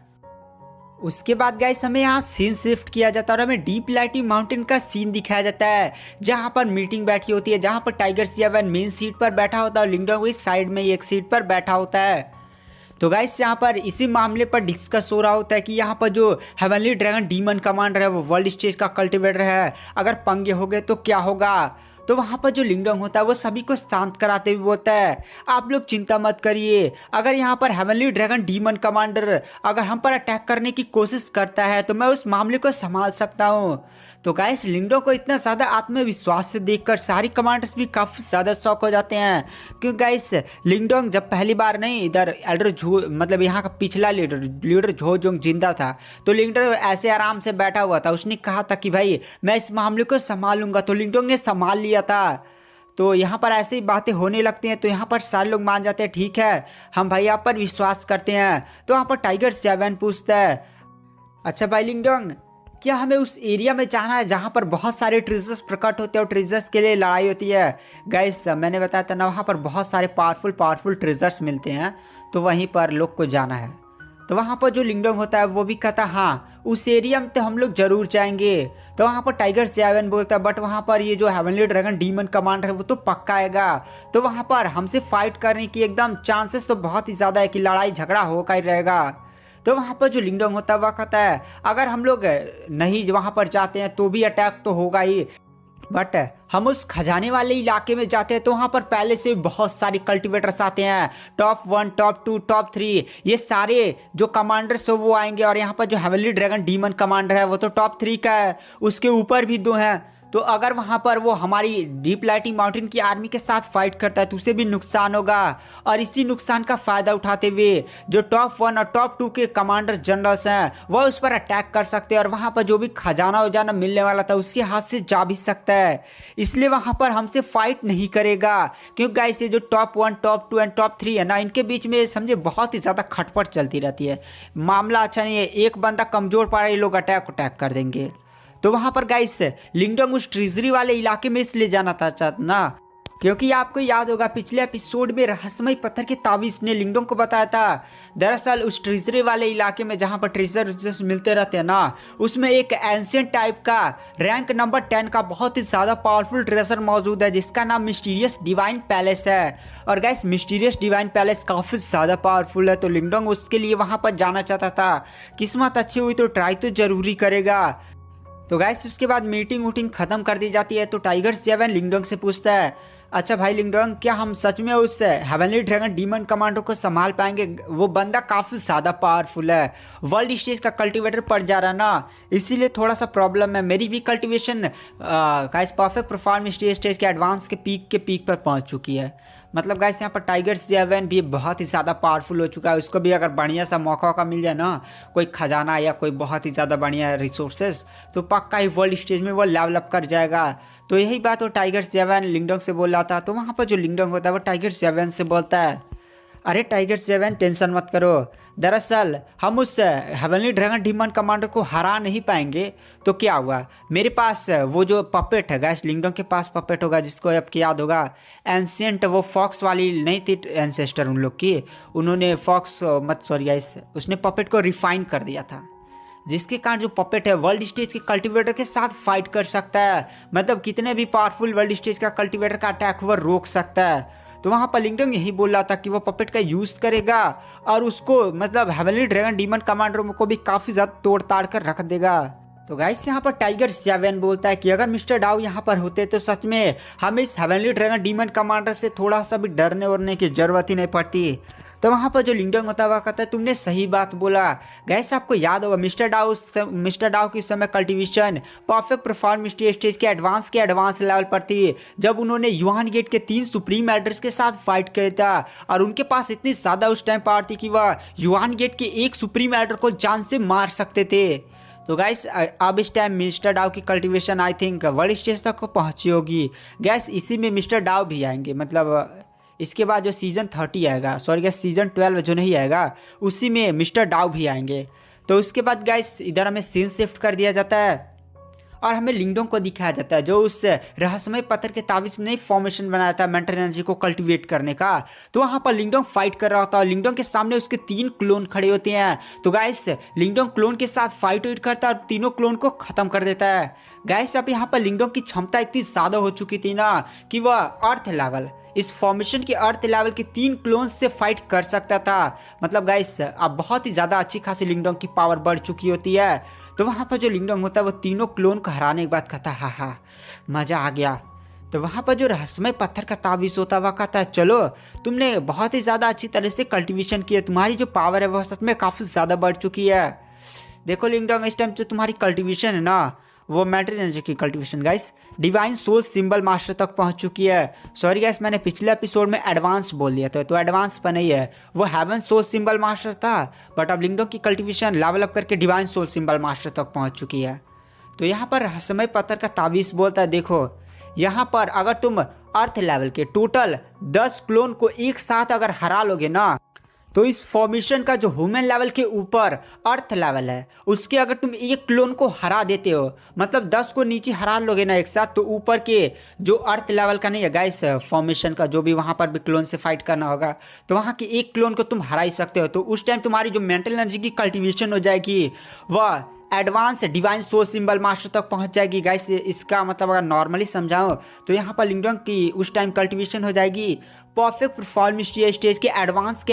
उसके बाद गाइस हमें यहाँ सीन शिफ्ट किया जाता है और हमें डीप लाइटिंग माउंटेन का सीन दिखाया जाता है, जहाँ पर मीटिंग बैठी होती है, जहाँ पर टाइगर सियावन मेन सीट पर बैठा होता है और लिंगडोंग इस साइड में एक सीट पर बैठा होता है। तो गाइस यहाँ पर इसी मामले पर डिस्कस हो रहा होता है कि यहाँ पर जो हेवनली ड्रैगन डीमन कमांडर है वो वर्ल्ड स्टेज का कल्टिवेटर है, अगर पंगे हो गए तो क्या होगा। तो वहाँ पर जो लिंगडोंग होता है वो सभी को शांत कराते हुए बोलता है, आप लोग चिंता मत करिए, अगर यहाँ पर हेवनली ड्रैगन डीमन कमांडर अगर हम पर अटैक करने की कोशिश करता है तो मैं उस मामले को संभाल सकता हूँ। तो गाइस लिंगडोंग को इतना ज़्यादा आत्मविश्वास से देखकर सारी कमांडर्स भी काफ़ी ज़्यादा शॉक हो जाते हैं, क्योंकि गाइस लिंगडोंग जब पहली बार नहीं इधर एल्डर झो मतलब यहाँ का पिछला लीडर झोजोंग जिंदा था तो लिंगडोंग ऐसे आराम से बैठा हुआ था, उसने कहा था कि भाई मैं इस मामले को संभालूंगा, तो लिंगडोंग ने संभाल लिया था। तो यहाँ पर ऐसी बातें होने लगती हैं तो यहाँ पर सारे लोग मान जाते हैं, ठीक है हम भाई आप पर विश्वास करते हैं। तो वहाँ पर टाइगर सेवन पूछता है, अच्छा भाई लिंगडोंग क्या हमें उस एरिया में जाना है जहाँ पर बहुत सारे ट्रेजर्स प्रकट होते हैं और ट्रेजर्स के लिए लड़ाई होती है। गाइस मैंने बताया था ना वहाँ पर बहुत सारे पावरफुल ट्रेजर्स मिलते हैं, तो वहीं पर लोग को जाना है। तो वहाँ पर जो लिंगडोंग होता है वो भी कहता हाँ उस एरिया में तो हम लोग जरूर जाएंगे। तो वहाँ पर टाइगर सेवन बोलता है बट वहाँ पर ये जो हेवनली ड्रैगन डीमन कमांडर है वो तो पक्का आएगा, तो वहाँ पर हमसे फाइट करने की एकदम चांसेस तो बहुत ही ज़्यादा है कि लड़ाई झगड़ा होकर ही रहेगा। तो वहाँ पर जो लिंगडोंग होता है वह कहता है अगर हम लोग नहीं वहाँ पर जाते हैं तो भी अटैक तो होगा ही, बट हम उस खजाने वाले इलाके में जाते हैं तो वहाँ पर पहले से बहुत सारे कल्टीवेटर्स आते हैं, टॉप 1 टॉप 2 टॉप 3 ये सारे जो कमांडर्स हो वो आएंगे। और यहाँ पर जो हेवनली ड्रैगन डीमन कमांडर है वो तो टॉप 3 का है, उसके ऊपर भी 2 हैं। तो अगर वहाँ पर वो हमारी डीप लाइटिंग माउंटेन की आर्मी के साथ फाइट करता है तो उसे भी नुकसान होगा, और इसी नुकसान का फ़ायदा उठाते हुए जो टॉप 1 और टॉप 2 के कमांडर जनरल्स हैं वह उस पर अटैक कर सकते हैं, और वहाँ पर जो भी खजाना उजाना मिलने वाला था उसके हाथ से जा भी सकता है, इसलिए वहाँ पर हमसे फाइट नहीं करेगा। क्योंकि गाइस ये जो टॉप 1 टॉप 2 एंड टॉप 3 है ना इनके बीच में समझे बहुत ही ज़्यादा खटपट चलती रहती है, मामला अच्छा नहीं है, एक बंदा कमज़ोर पड़ा ये लोग अटैक कर देंगे। तो वहाँ पर गाइस लिंगडोंग उस ट्रेजरी वाले इलाके में इसलिए जाना था ना क्योंकि आपको याद होगा पिछले एपिसोड में रहस्यमय पत्थर के ताबीज ने लिंगडोंग को बताया था। दरअसल उस ट्रेजरी वाले इलाके में जहाँ पर ट्रेजर मिलते रहते हैं ना उसमें एक एंशिएंट टाइप का रैंक नंबर 10 का बहुत ही ज़्यादा पावरफुल ट्रेजर मौजूद है जिसका नाम मिस्टीरियस डिवाइन पैलेस है। और गाइस मिस्टीरियस डिवाइन पैलेस काफ़ी ज़्यादा पावरफुल है, तो लिंगडोंग उसके लिए वहाँ पर जाना चाहता था। किस्मत अच्छी हुई तो ट्राई तो जरूरी करेगा। तो गाइस उसके बाद मीटिंग ख़त्म कर दी जाती है। तो टाइगर सेवन लिंगडोंग से पूछता है, अच्छा भाई लिंगडोंग क्या हम सच में उस हेवनली ड्रैगन डीमन कमांडर को संभाल पाएंगे? वो बंदा काफ़ी ज़्यादा पावरफुल है, वर्ल्ड स्टेज का कल्टीवेटर पड़ जा रहा है ना, इसीलिए थोड़ा सा प्रॉब्लम है। मेरी भी cultivation guys perfect perform stage के एडवांस के पीक पर पहुंच चुकी है। मतलब गाइस यहाँ पर टाइगर सेवन भी बहुत ही ज़्यादा पावरफुल हो चुका है, उसको भी अगर बढ़िया सा मौका मिल जाए ना, कोई खजाना या कोई बहुत ही ज़्यादा बढ़िया रिसोर्सेज, तो पक्का ही वर्ल्ड स्टेज में वो लेवल अप कर जाएगा। तो यही बात वो टाइगर सेवन लिंगडोंग से बोल रहा था। तो वहाँ पर जो लिंगडोंग होता है वो टाइगर सेवन से बोलता है, अरे टाइगर सेवन टेंशन मत करो, दरअसल हम उस हेवनली ड्रैगन डीमन कमांडर को हरा नहीं पाएंगे तो क्या हुआ, मेरे पास वो जो पपेट है गाइस, लिंगडोंग के पास पपेट होगा जिसको आपको याद होगा एंशिएंट वो फॉक्स वाली नहीं थी एंसेस्टर उन लोग की, उन्होंने फॉक्स मत सॉरी गाइस उसने पपेट को रिफाइन कर दिया था, जिसके कारण जो पपेट है वर्ल्ड स्टेज के कल्टीवेटर के साथ फाइट कर सकता है। मतलब कितने भी पावरफुल वर्ल्ड स्टेज का कल्टीवेटर का अटैक हुआ रोक सकता है। तो वहाँ पर लिंगडोंग यही बोल रहा था कि वो पपेट का यूज़ करेगा और उसको मतलब हेवनली ड्रैगन डीमन कमांडर को भी काफ़ी ज़्यादा तोड़ ताड़ कर रख देगा। तो गाइस यहाँ पर टाइगर सेवन बोलता है कि अगर मिस्टर डाउ यहाँ पर होते तो सच में हमें इस हेवनली ड्रैगन डीमन कमांडर से थोड़ा सा भी डरने वरने की जरूरत ही नहीं पड़ती। तो वहाँ पर जो लिंगडोंग होता है वह कहता है तुमने सही बात बोला। गैस आपको याद होगा मिस्टर डाउ की समय कल्टीवेशन परफेक्ट परफॉर्म स्टेज के एडवांस लेवल पर थी, जब उन्होंने युआन गेट के 3 सुप्रीम एल्डर्स के साथ फाइट किया था, और उनके पास इतनी ज़्यादा उस टाइम पावर थी कि वह युआन गेट के एक सुप्रीम एल्डर को जान से मार सकते थे। तो गाइस अब इस टाइम मिस्टर डाउ की cultivation I think world stage तक को पहुँची होगी। गैस इसी में मिस्टर डाउ भी आएंगे, मतलब इसके बाद जो सीज़न 30 आएगा, सॉरी गैस सीज़न 12 जो नहीं आएगा उसी में मिस्टर डाउ भी आएंगे। तो उसके बाद गाइस इधर हमें सीन शिफ्ट कर दिया जाता है और हमें लिंगडोंग को दिखाया जाता है जो उस रहस्यमय पत्थर के ताबीज ने फॉर्मेशन बनाया था मेंटल एनर्जी को कल्टीवेट करने का। तो वहाँ पर लिंगडोंग फाइट कर रहा होता है और लिंगडोंग के सामने उसके 3 क्लोन खड़े होते हैं। तो गाइस लिंगडोंग क्लोन के साथ फाइट करता है और तीनों क्लोन को खत्म कर देता है। गाइस अब यहाँ पर लिंगडोंग की क्षमता इतनी ज़्यादा हो चुकी थी ना कि वह अर्थ लेवल, इस फॉर्मेशन के अर्थ लेवल के 3 क्लोन से फाइट कर सकता था। मतलब गाइस अब बहुत ही ज़्यादा अच्छी खासी लिंगडोंग की पावर बढ़ चुकी होती है। तो वहाँ पर जो लिंगडोंग होता है वो तीनों क्लोन को हराने के बाद कहता है हा हा मज़ा आ गया। तो वहाँ पर जो रहस्यमय पत्थर का ताबीज़ होता है वह कहता है चलो तुमने बहुत ही ज़्यादा अच्छी तरह से कल्टीवेशन की है, तुम्हारी जो पावर है वह सच में काफ़ी ज़्यादा बढ़ चुकी है। देखो लिंगडोंग इस टाइम जो तुम्हारी कल्टीवेशन है ना वो मेंटल एनर्जी की cultivation guys divine soul symbol master तक पहुंच चुकी है। सॉरी गाइस मैंने पिछले एपिसोड में एडवांस बोल दिया था, तो एडवांस पर नहीं है, वो हेवन सोल सिंबल मास्टर था। बट अब लिंगडोंग की कल्टीवेशन लेवल अप करके डिवाइन सोल सिंबल मास्टर तक पहुंच चुकी है। तो यहाँ पर रहस्यमय पत्थर का ताबीज़ बोलता है देखो यहाँ पर अगर तुम अर्थ लेवल के टोटल 10 क्लोन को एक साथ अगर हरा लोगे ना तो इस फॉर्मेशन का जो ह्यूमन लेवल के ऊपर अर्थ लेवल है उसके अगर तुम एक क्लोन को हरा देते हो, मतलब 10 को नीचे हरा लोगे ना एक साथ, तो ऊपर के जो अर्थ लेवल का नहीं है गाइस फॉर्मेशन का जो भी वहाँ पर भी क्लोन से फाइट करना होगा तो वहाँ के एक क्लोन को तुम हरा ही सकते हो। तो उस टाइम तुम्हारी जो मेंटल एनर्जी की कल्टीवेशन हो जाएगी वह advance divine soul symbol master तक पहुंच जाएगी। गाइस इसका मतलब अगर नॉर्मली समझाओ तो यहाँ पर लिंगडोंग की उस टाइम कल्टीवेशन हो जाएगी परफेक्ट परफॉर्मेंस स्टेज के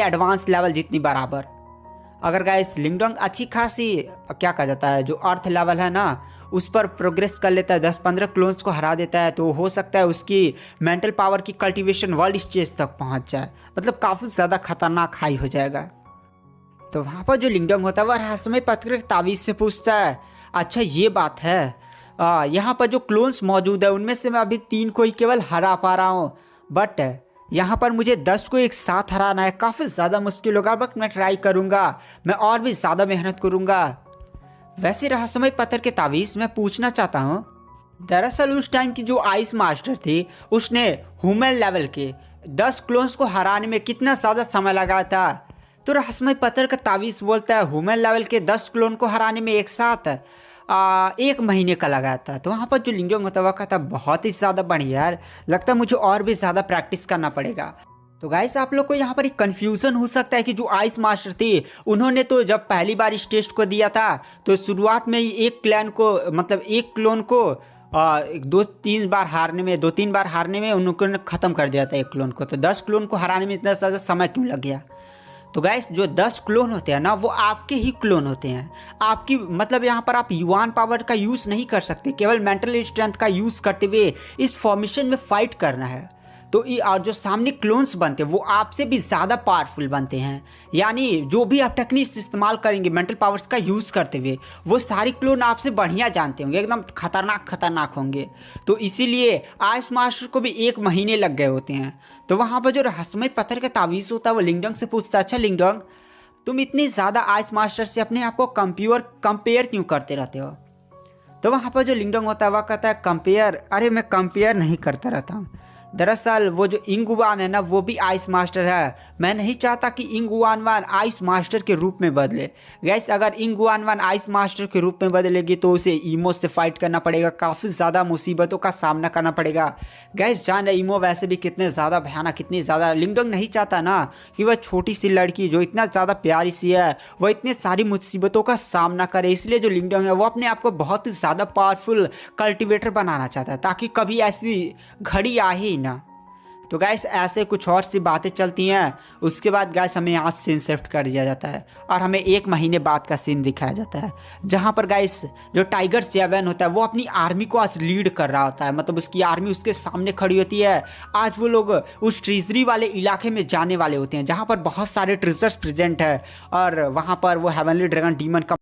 एडवांस लेवल जितनी बराबर। अगर गाइस लिंगडोंग अच्छी खासी क्या कहा जाता है जो अर्थ लेवल है ना उस पर प्रोग्रेस कर लेता है, 10-15 क्लोन्स को हरा देता है, तो हो सकता है उसकी मेंटल पावर की कल्टीवेशन वर्ल्ड स्टेज तक पहुँच जाए, मतलब काफ़ी ज़्यादा खतरनाक हाई हो जाएगा। तो वहाँ पर जो लिंगडोंग होता है वह रहस्यमय पत्थर के ताबीज़ से पूछता है अच्छा ये बात है यहाँ पर जो क्लोन्स मौजूद है उनमें से मैं अभी 3 को ही केवल हरा पा रहा हूँ, बट यहाँ पर मुझे 10 को एक साथ हराना है, काफ़ी ज़्यादा मुश्किल होगा, बट मैं ट्राई करूँगा, मैं और भी ज़्यादा मेहनत करूँगा। वैसे रहस्यमय पत्थर के ताबीज़ मैं पूछना चाहता हूँ, दरअसल उस टाइम की जो आइस मास्टर थी उसने ह्यूमन लेवल के 10 क्लोन्स को हराने में कितना ज़्यादा समय लगा था। तो रहस्यमय पत्थर का ताबीज़ बोलता है ह्यूमन लेवल के 10 क्लोन को हराने में एक साथ 1 महीने का लगा था। तो वहाँ पर जो लिंगडोंग होता हुआ था बहुत ही ज़्यादा बढ़िया यार, लगता है मुझे और भी ज़्यादा प्रैक्टिस करना पड़ेगा। तो गाइस आप लोग को यहाँ पर एक कन्फ्यूज़न हो सकता है कि जो आइस मास्टर थी उन्होंने तो जब पहली बार इस टेस्ट को दिया था तो शुरुआत में ही एक क्लैन को मतलब एक क्लोन को 2-3 बार हारने में उन्होंने ख़त्म कर दिया था एक क्लोन को। तो 10 क्लोन को हराने में इतना ज़्यादा समय क्यों लग गया। तो गाइस जो 10 क्लोन होते हैं ना वो आपके ही क्लोन होते हैं, आपकी मतलब यहाँ पर आप युवान पावर का यूज़ नहीं कर सकते, केवल मेंटल स्ट्रेंथ का यूज़ करते हुए इस फॉर्मेशन में फाइट करना है। तो और जो सामने क्लोन्स बनते हैं वो आपसे भी ज़्यादा पावरफुल बनते हैं, यानी जो भी आप टेक्निक्स इस्तेमाल करेंगे मेंटल पावर्स का यूज़ करते हुए वो सारी क्लोन आपसे बढ़िया जानते होंगे, एकदम खतरनाक होंगे। तो इसीलिए आइस मास्टर को भी 1 महीने लग गए होते हैं। तो वहाँ पर जो रहस्यमय पत्थर का ताबीज़ होता है वो लिंगडोंग से पूछता है अच्छा लिंगडोंग तुम इतनी ज़्यादा आइस मास्टर से अपने आप को कंपेयर क्यों करते रहते हो। तो वहाँ पर जो लिंगडोंग होता है वह कहता है कंपेयर, अरे मैं कंपेयर नहीं करता रहता हूँ, दरअसल वो जो इंगुआन है ना वो भी आइस मास्टर है, मैं नहीं चाहता कि इंगुआन वन आइस मास्टर के रूप में बदले। गैस अगर इंगुआन वन आइस मास्टर के रूप में बदलेगी तो उसे ईमो से फाइट करना पड़ेगा, काफ़ी ज़्यादा मुसीबतों का सामना करना पड़ेगा। गैस जान रहे ईमो वैसे भी कितने ज़्यादा भयानक, कितनी ज़्यादा, लिंगडोंग नहीं चाहता ना कि वह छोटी सी लड़की जो इतना ज़्यादा प्यारी सी है वह इतनी सारी मुसीबतों का सामना करे, इसलिए जो लिंगडोंग है वो अपने आप को बहुत ही ज़्यादा पावरफुल कल्टिवेटर बनाना चाहता है ताकि कभी ऐसी घड़ी आ ही ना। तो गैस ऐसे कुछ और सी बातें चलती हैं, उसके बाद गैस हमें यहाँ सीन शिफ्ट कर दिया जाता है और हमें 1 महीने बाद का सीन दिखाया जाता है जहाँ पर गैस जो टाइगर जेवन होता है वो अपनी आर्मी को आज लीड कर रहा होता है, मतलब उसकी आर्मी उसके सामने खड़ी होती है। आज वो लोग उस ट्रेजरी वाले इलाके में जाने वाले होते हैं जहाँ पर बहुत सारे ट्रेजर्स प्रेजेंट है और वहाँ पर वो हेवनली ड्रैगन डीमन का।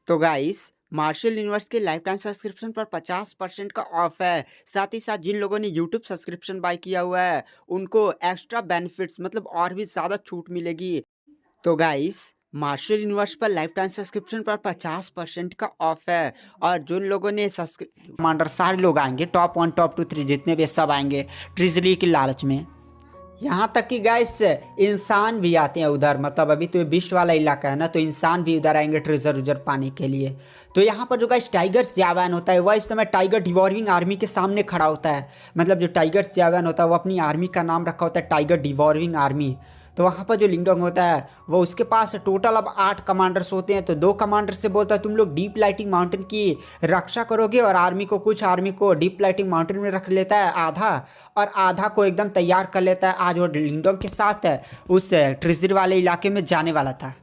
तो गाइस मार्शल यूनिवर्स के लाइफ टाइम सब्सक्रिप्शन पर 50% का ऑफ है, साथ ही साथ जिन लोगों ने यूट्यूब सब्सक्रिप्शन बाय किया हुआ है उनको एक्स्ट्रा बेनिफिट्स मतलब और भी ज़्यादा छूट मिलेगी। तो गाइस मार्शल यूनिवर्स पर लाइफ टाइम सब्सक्रिप्शन पर 50% का ऑफ है और जिन लोगों ने कमांडर सारे लोग आएंगे, टॉप 1 टॉप 2 3 जितने भी सब आएंगे ट्रेजरी के लालच में। यहाँ तक कि गाइस इंसान भी आते हैं उधर, मतलब अभी तो ये बीस्ट वाला इलाका है ना, तो इंसान भी उधर आएंगे ट्रेजर उजर पाने के लिए। तो यहाँ पर जो गाइस टाइगर ज़्यावान होता है वह इस समय टाइगर डिवॉरिंग आर्मी के सामने खड़ा होता है। मतलब जो टाइगर ज़्यावान होता है वो अपनी आर्मी का नाम रखा होता है टाइगर डिवॉरिंग आर्मी। तो वहाँ पर जो लिंगडोंग होता है वो उसके पास टोटल अब 8 कमांडर्स होते हैं। तो 2 कमांडर से बोलता है तुम लोग डीप लाइटिंग माउंटेन की रक्षा करोगे, और कुछ आर्मी को डीप लाइटिंग माउंटेन में रख लेता है आधा, और आधा को एकदम तैयार कर लेता है। आज वो लिंगडोंग के साथ उस ट्रेजरी वाले इलाके में जाने वाला था।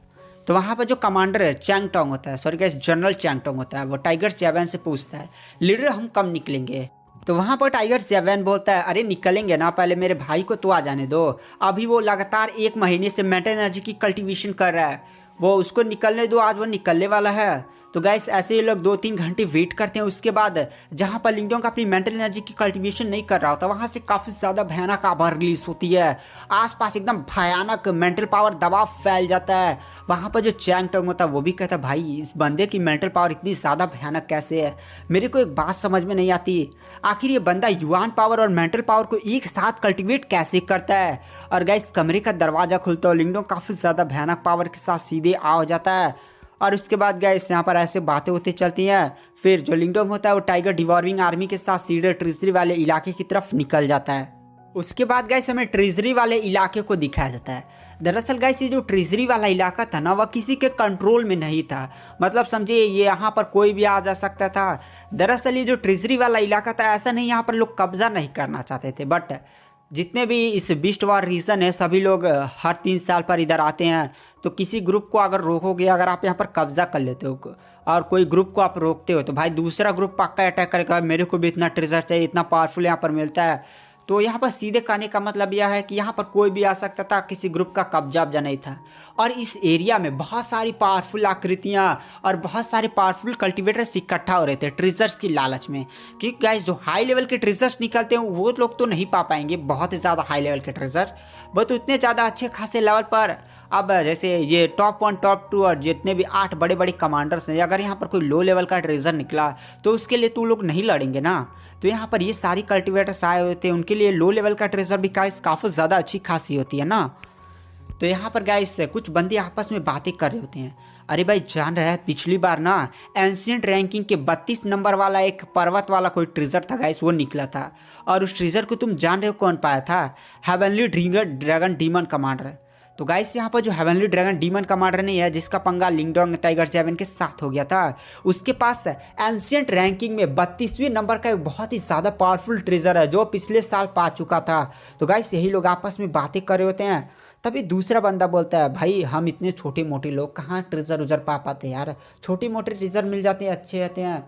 तो वहाँ पर जो कमांडर है चैंगटोंग होता है, सॉरी गाइस जनरल चैंगटोंग होता है, वो टाइगर ज़्यावान से पूछता है लीडर हम कब निकलेंगे। तो वहाँ पर टाइगर ज़्यावान बोलता है अरे निकलेंगे ना, पहले मेरे भाई को तो आ जाने दो। अभी वो लगातार 1 महीने से मेंटल एनर्जी की कल्टीवेशन कर रहा है, वो उसको निकलने दो, आज वो निकलने वाला है। तो गाइस ऐसे ही लोग 2-3 घंटे वेट करते हैं। उसके बाद जहाँ पर लिंगडोंग अपनी मेंटल एनर्जी की कल्टीवेशन नहीं कर रहा होता वहाँ से काफ़ी ज़्यादा भयानक आभा रिलीज होती है। आसपास एकदम भयानक मेंटल पावर दबाव फैल जाता है। वहाँ पर जो चैंगटोंग होता है वो भी कहता है भाई इस बंदे की मेंटल पावर इतनी ज़्यादा भयानक कैसे है, मेरे को एक बात समझ में नहीं आती, आखिर ये बंदा युआन पावर और मेंटल पावर को एक साथ कल्टीवेट कैसे करता है। और गाइस कमरे का दरवाज़ा खुलता है, लिंगडोंग काफ़ी ज़्यादा भयानक पावर के साथ सीधे आ हो जाता है। और उसके बाद गाइस यहाँ पर ऐसे बातें होती चलती हैं। फिर जो लिंगडोंग होता है वो टाइगर डिवॉर्विंग आर्मी के साथ सीधे ट्रेजरी वाले इलाके की तरफ निकल जाता है। उसके बाद गाइस हमें ट्रेजरी वाले इलाके को दिखाया जाता है। दरअसल गाइस ये जो ट्रेजरी वाला इलाका था ना वह किसी के कंट्रोल में नहीं था, मतलब समझिए ये यहाँ पर कोई भी आ जा सकता था। दरअसल ये जो ट्रेजरी वाला इलाका था ऐसा नहीं यहाँ पर लोग कब्जा नहीं करना चाहते थे, बट जितने भी इस बीस्ट वार रीजन है सभी लोग हर 3 साल पर इधर आते हैं। तो किसी ग्रुप को अगर रोकोगे, अगर आप यहाँ पर कब्जा कर लेते हो और कोई ग्रुप को आप रोकते हो तो भाई दूसरा ग्रुप पक्का अटैक करेगा, मेरे को भी इतना ट्रेजर चाहिए, इतना पावरफुल यहाँ पर मिलता है। तो यहाँ पर सीधे कहने का मतलब यह है कि यहाँ पर कोई भी आ सकता था, किसी ग्रुप का कब्जा वब्जा नहीं था। और इस एरिया में बहुत सारी पावरफुल आकृतियाँ और बहुत सारे पावरफुल कल्टिवेटर्स इकट्ठा हो रहे थे ट्रेजर्स की लालच में। क्योंकि गाइस जो हाई लेवल के ट्रेजर्स निकलते हैं वो लोग तो नहीं पा पाएंगे, बहुत ही ज़्यादा हाई लेवल के ट्रेजर, वो तो इतने ज़्यादा अच्छे खासे लेवल पर। अब जैसे ये टॉप 1 टॉप 2 और जितने भी 8 बड़े बड़े कमांडर्स हैं, अगर यहाँ पर कोई लो लेवल का ट्रेजर निकला तो उसके लिए तो लोग नहीं लड़ेंगे ना। तो यहाँ पर ये सारी कल्टिवेटर्स आए हुए थे, उनके लिए लो लेवल का ट्रेजर भी काफ़ी ज़्यादा अच्छी खासी होती है ना। तो यहाँ पर गाइस कुछ बंदे आपस में बातें कर रहे होते हैं, अरे भाई जान रहा है पिछली बार ना एंशिएंट रैंकिंग के 32 नंबर वाला एक पर्वत वाला कोई ट्रेजर था गाइस, वो निकला था। और उस ट्रेजर को तुम जान रहे हो कौन पाया था? Heavenly dragon demon commander. तो गाइस यहाँ पर जो हेवनली ड्रैगन डीमन कमांडर नहीं है जिसका पंगा लिंगडोंग टाइगर ज़्यावान के साथ हो गया था, उसके पास एंशिएंट रैंकिंग में 32वें नंबर का एक बहुत ही ज़्यादा पावरफुल ट्रेजर है जो पिछले साल पा चुका था। तो गाइस यही लोग आपस में बातें कर रहे होते हैं। तभी दूसरा बंदा बोलता है भाई हम इतने छोटे मोटे लोग कहाँ ट्रेजर उजर पा पाते यार, छोटे मोटे ट्रेजर मिल जाते हैं अच्छे रहते हैं।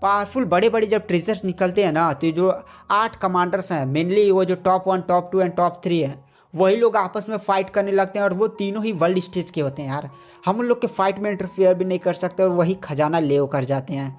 पावरफुल बड़े बड़े जब ट्रेजर्स निकलते हैं ना तो जो 8 कमांडर्स हैं मेनली वो जो टॉप 1 टॉप 2 एंड टॉप 3 हैं वही लोग आपस में फाइट करने लगते हैं, और वो तीनों ही वर्ल्ड स्टेज के होते हैं यार। हम उन लोग के फाइट में इंटरफेयर भी नहीं कर सकते और वही खजाना ले कर जाते हैं।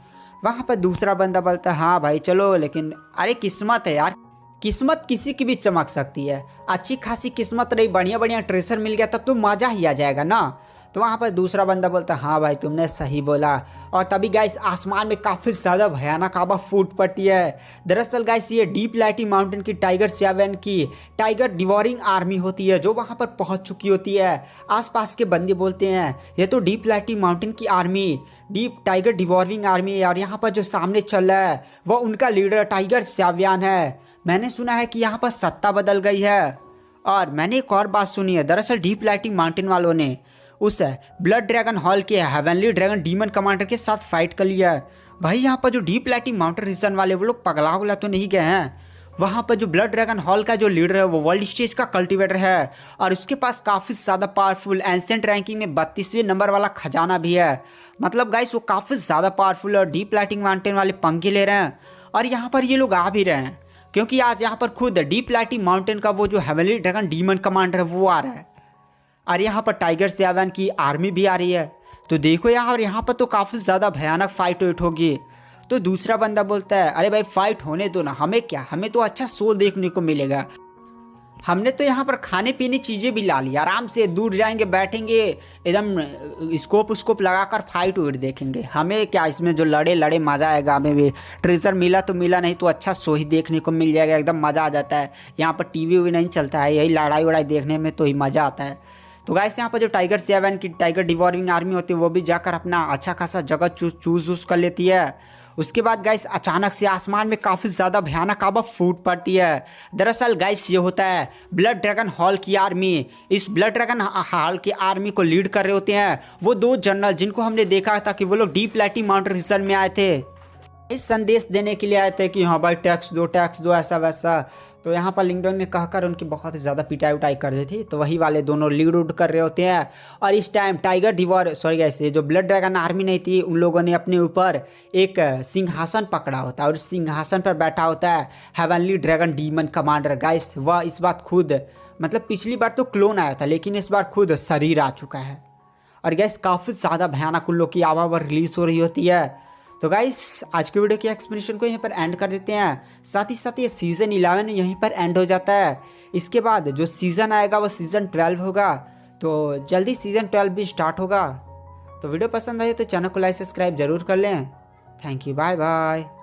वहाँ पर दूसरा बंदा बोलता है हाँ भाई चलो, लेकिन अरे किस्मत है यार, किस्मत किसी की भी चमक सकती है, अच्छी खासी किस्मत रही, बढ़िया बढ़िया ट्रेजर मिल गया तब तो मज़ा ही आ जाएगा ना। तो वहाँ पर दूसरा बंदा बोलता है हाँ भाई तुमने सही बोला। और तभी गाइस आसमान में काफ़ी ज़्यादा भयानक आभा फूट पड़ती है। दरअसल गाइस ये डीप लाइटिंग माउंटेन की टाइगर ज़्यावान की टाइगर डिवॉरिंग आर्मी होती है जो वहाँ पर पहुँच चुकी होती है। आसपास के बंदे बोलते हैं ये तो डीप लाइटिंग माउंटेन की आर्मी डीप टाइगर डिवॉरिंग आर्मी है, और यहाँ पर जो सामने चल रहा है वो उनका लीडर टाइगर ज़्यावान है। मैंने सुना है कि यहाँ पर सत्ता बदल गई है। और मैंने एक और बात सुनी है, दरअसल डीप लाइटिंग माउंटेन वालों ने उस ब्लड ड्रैगन हॉल के हेवनली ड्रैगन डीमन कमांडर के साथ फाइट कर लिया है। भाई यहाँ पर जो डीप लाइटिंग माउंटेन रीजन वाले वो लोग पगला उगला तो नहीं गए हैं। वहाँ पर जो ब्लड ड्रैगन हॉल का जो लीडर है वो वर्ल्ड स्टेज का कल्टिवेटर है, और उसके पास काफ़ी ज़्यादा पावरफुल एंशिएंट रैंकिंग में 32वें नंबर वाला खजाना भी है। मतलब गाइस वो काफ़ी ज़्यादा पावरफुल और डीप लाइटिंग माउंटेन वाले पंगे ले रहे हैं, और यहाँ पर ये लोग आ भी रहे हैं क्योंकि आज यहाँ पर खुद डीप लाइटिंग माउंटेन का वो जो हेवनली ड्रैगन डीमन कमांडर है वो आ रहा है, और यहाँ पर टाइगर ज़्यावान की आर्मी भी आ रही है। तो देखो यहाँ पर तो काफ़ी ज़्यादा भयानक फाइट वाइट होगी। तो दूसरा बंदा बोलता है अरे भाई फाइट होने दो ना, हमें क्या, हमें तो अच्छा शो देखने को मिलेगा। हमने तो यहाँ पर खाने पीने चीज़ें भी ला ली, आराम से दूर जाएंगे, बैठेंगे, एकदम स्कोप उसकोप लगाकर फाइट वाइट देखेंगे। हमें क्या इसमें जो लड़े लड़े मज़ा आएगा, हमें भी ट्रेजर मिला तो मिला, नहीं तो अच्छा सो ही देखने को मिल जाएगा, एकदम मज़ा आ जाता है। यहाँ पर टीवी भी नहीं चलता है, यही लड़ाई वड़ाई देखने में तो ही मज़ा आता है। तो गाइस यहाँ पर जो टाइगर 7 की टाइगर डिवॉरिंग आर्मी होती है वो भी जाकर अपना अच्छा खासा जगह चूज कर लेती है। उसके बाद गाइस अचानक से आसमान में काफ़ी ज़्यादा भयानक आवा फूट पड़ती है। दरअसल गाइस ये होता है ब्लड ड्रैगन हॉल की आर्मी। इस ब्लड ड्रैगन हॉल की आर्मी को लीड कर रहे होते हैं वो दो जनरल, जिनको हमने देखा था कि वो लोग डीप लाइटिंग माउंटेन रीजन में आए थे, इस संदेश देने के लिए आए थे कि हाँ भाई टैक्स दो ऐसा वैसा। तो यहाँ पर लिंगडन ने कहकर उनकी बहुत ज़्यादा पिटाई उटाई कर दी थी। तो वही वाले दोनों लीड उड कर रहे होते हैं और इस टाइम टाइगर डिवॉर ये जो ब्लड ड्रैगन आर्मी नहीं थी उन लोगों ने अपने ऊपर एक सिंहासन पकड़ा होता है और उस सिंहासन पर बैठा होता है heavenly dragon demon commander. Guys वह इस बात खुद, मतलब पिछली बार तो क्लोन आया था लेकिन इस बार खुद शरीर आ चुका है। और गैस काफ़ी ज़्यादा भयानक उन लोग की आवाज़ रिलीज हो रही होती है। तो गाइस आज के वीडियो की एक्सप्लेनेशन को यहीं पर एंड कर देते हैं। साथ ही साथ ये सीज़न 11 यहीं पर एंड हो जाता है। इसके बाद जो सीज़न आएगा वो सीज़न 12 होगा। तो जल्दी सीज़न 12 भी स्टार्ट होगा। तो वीडियो पसंद आए तो चैनल को लाइक सब्सक्राइब जरूर कर लें। Thank you, bye bye.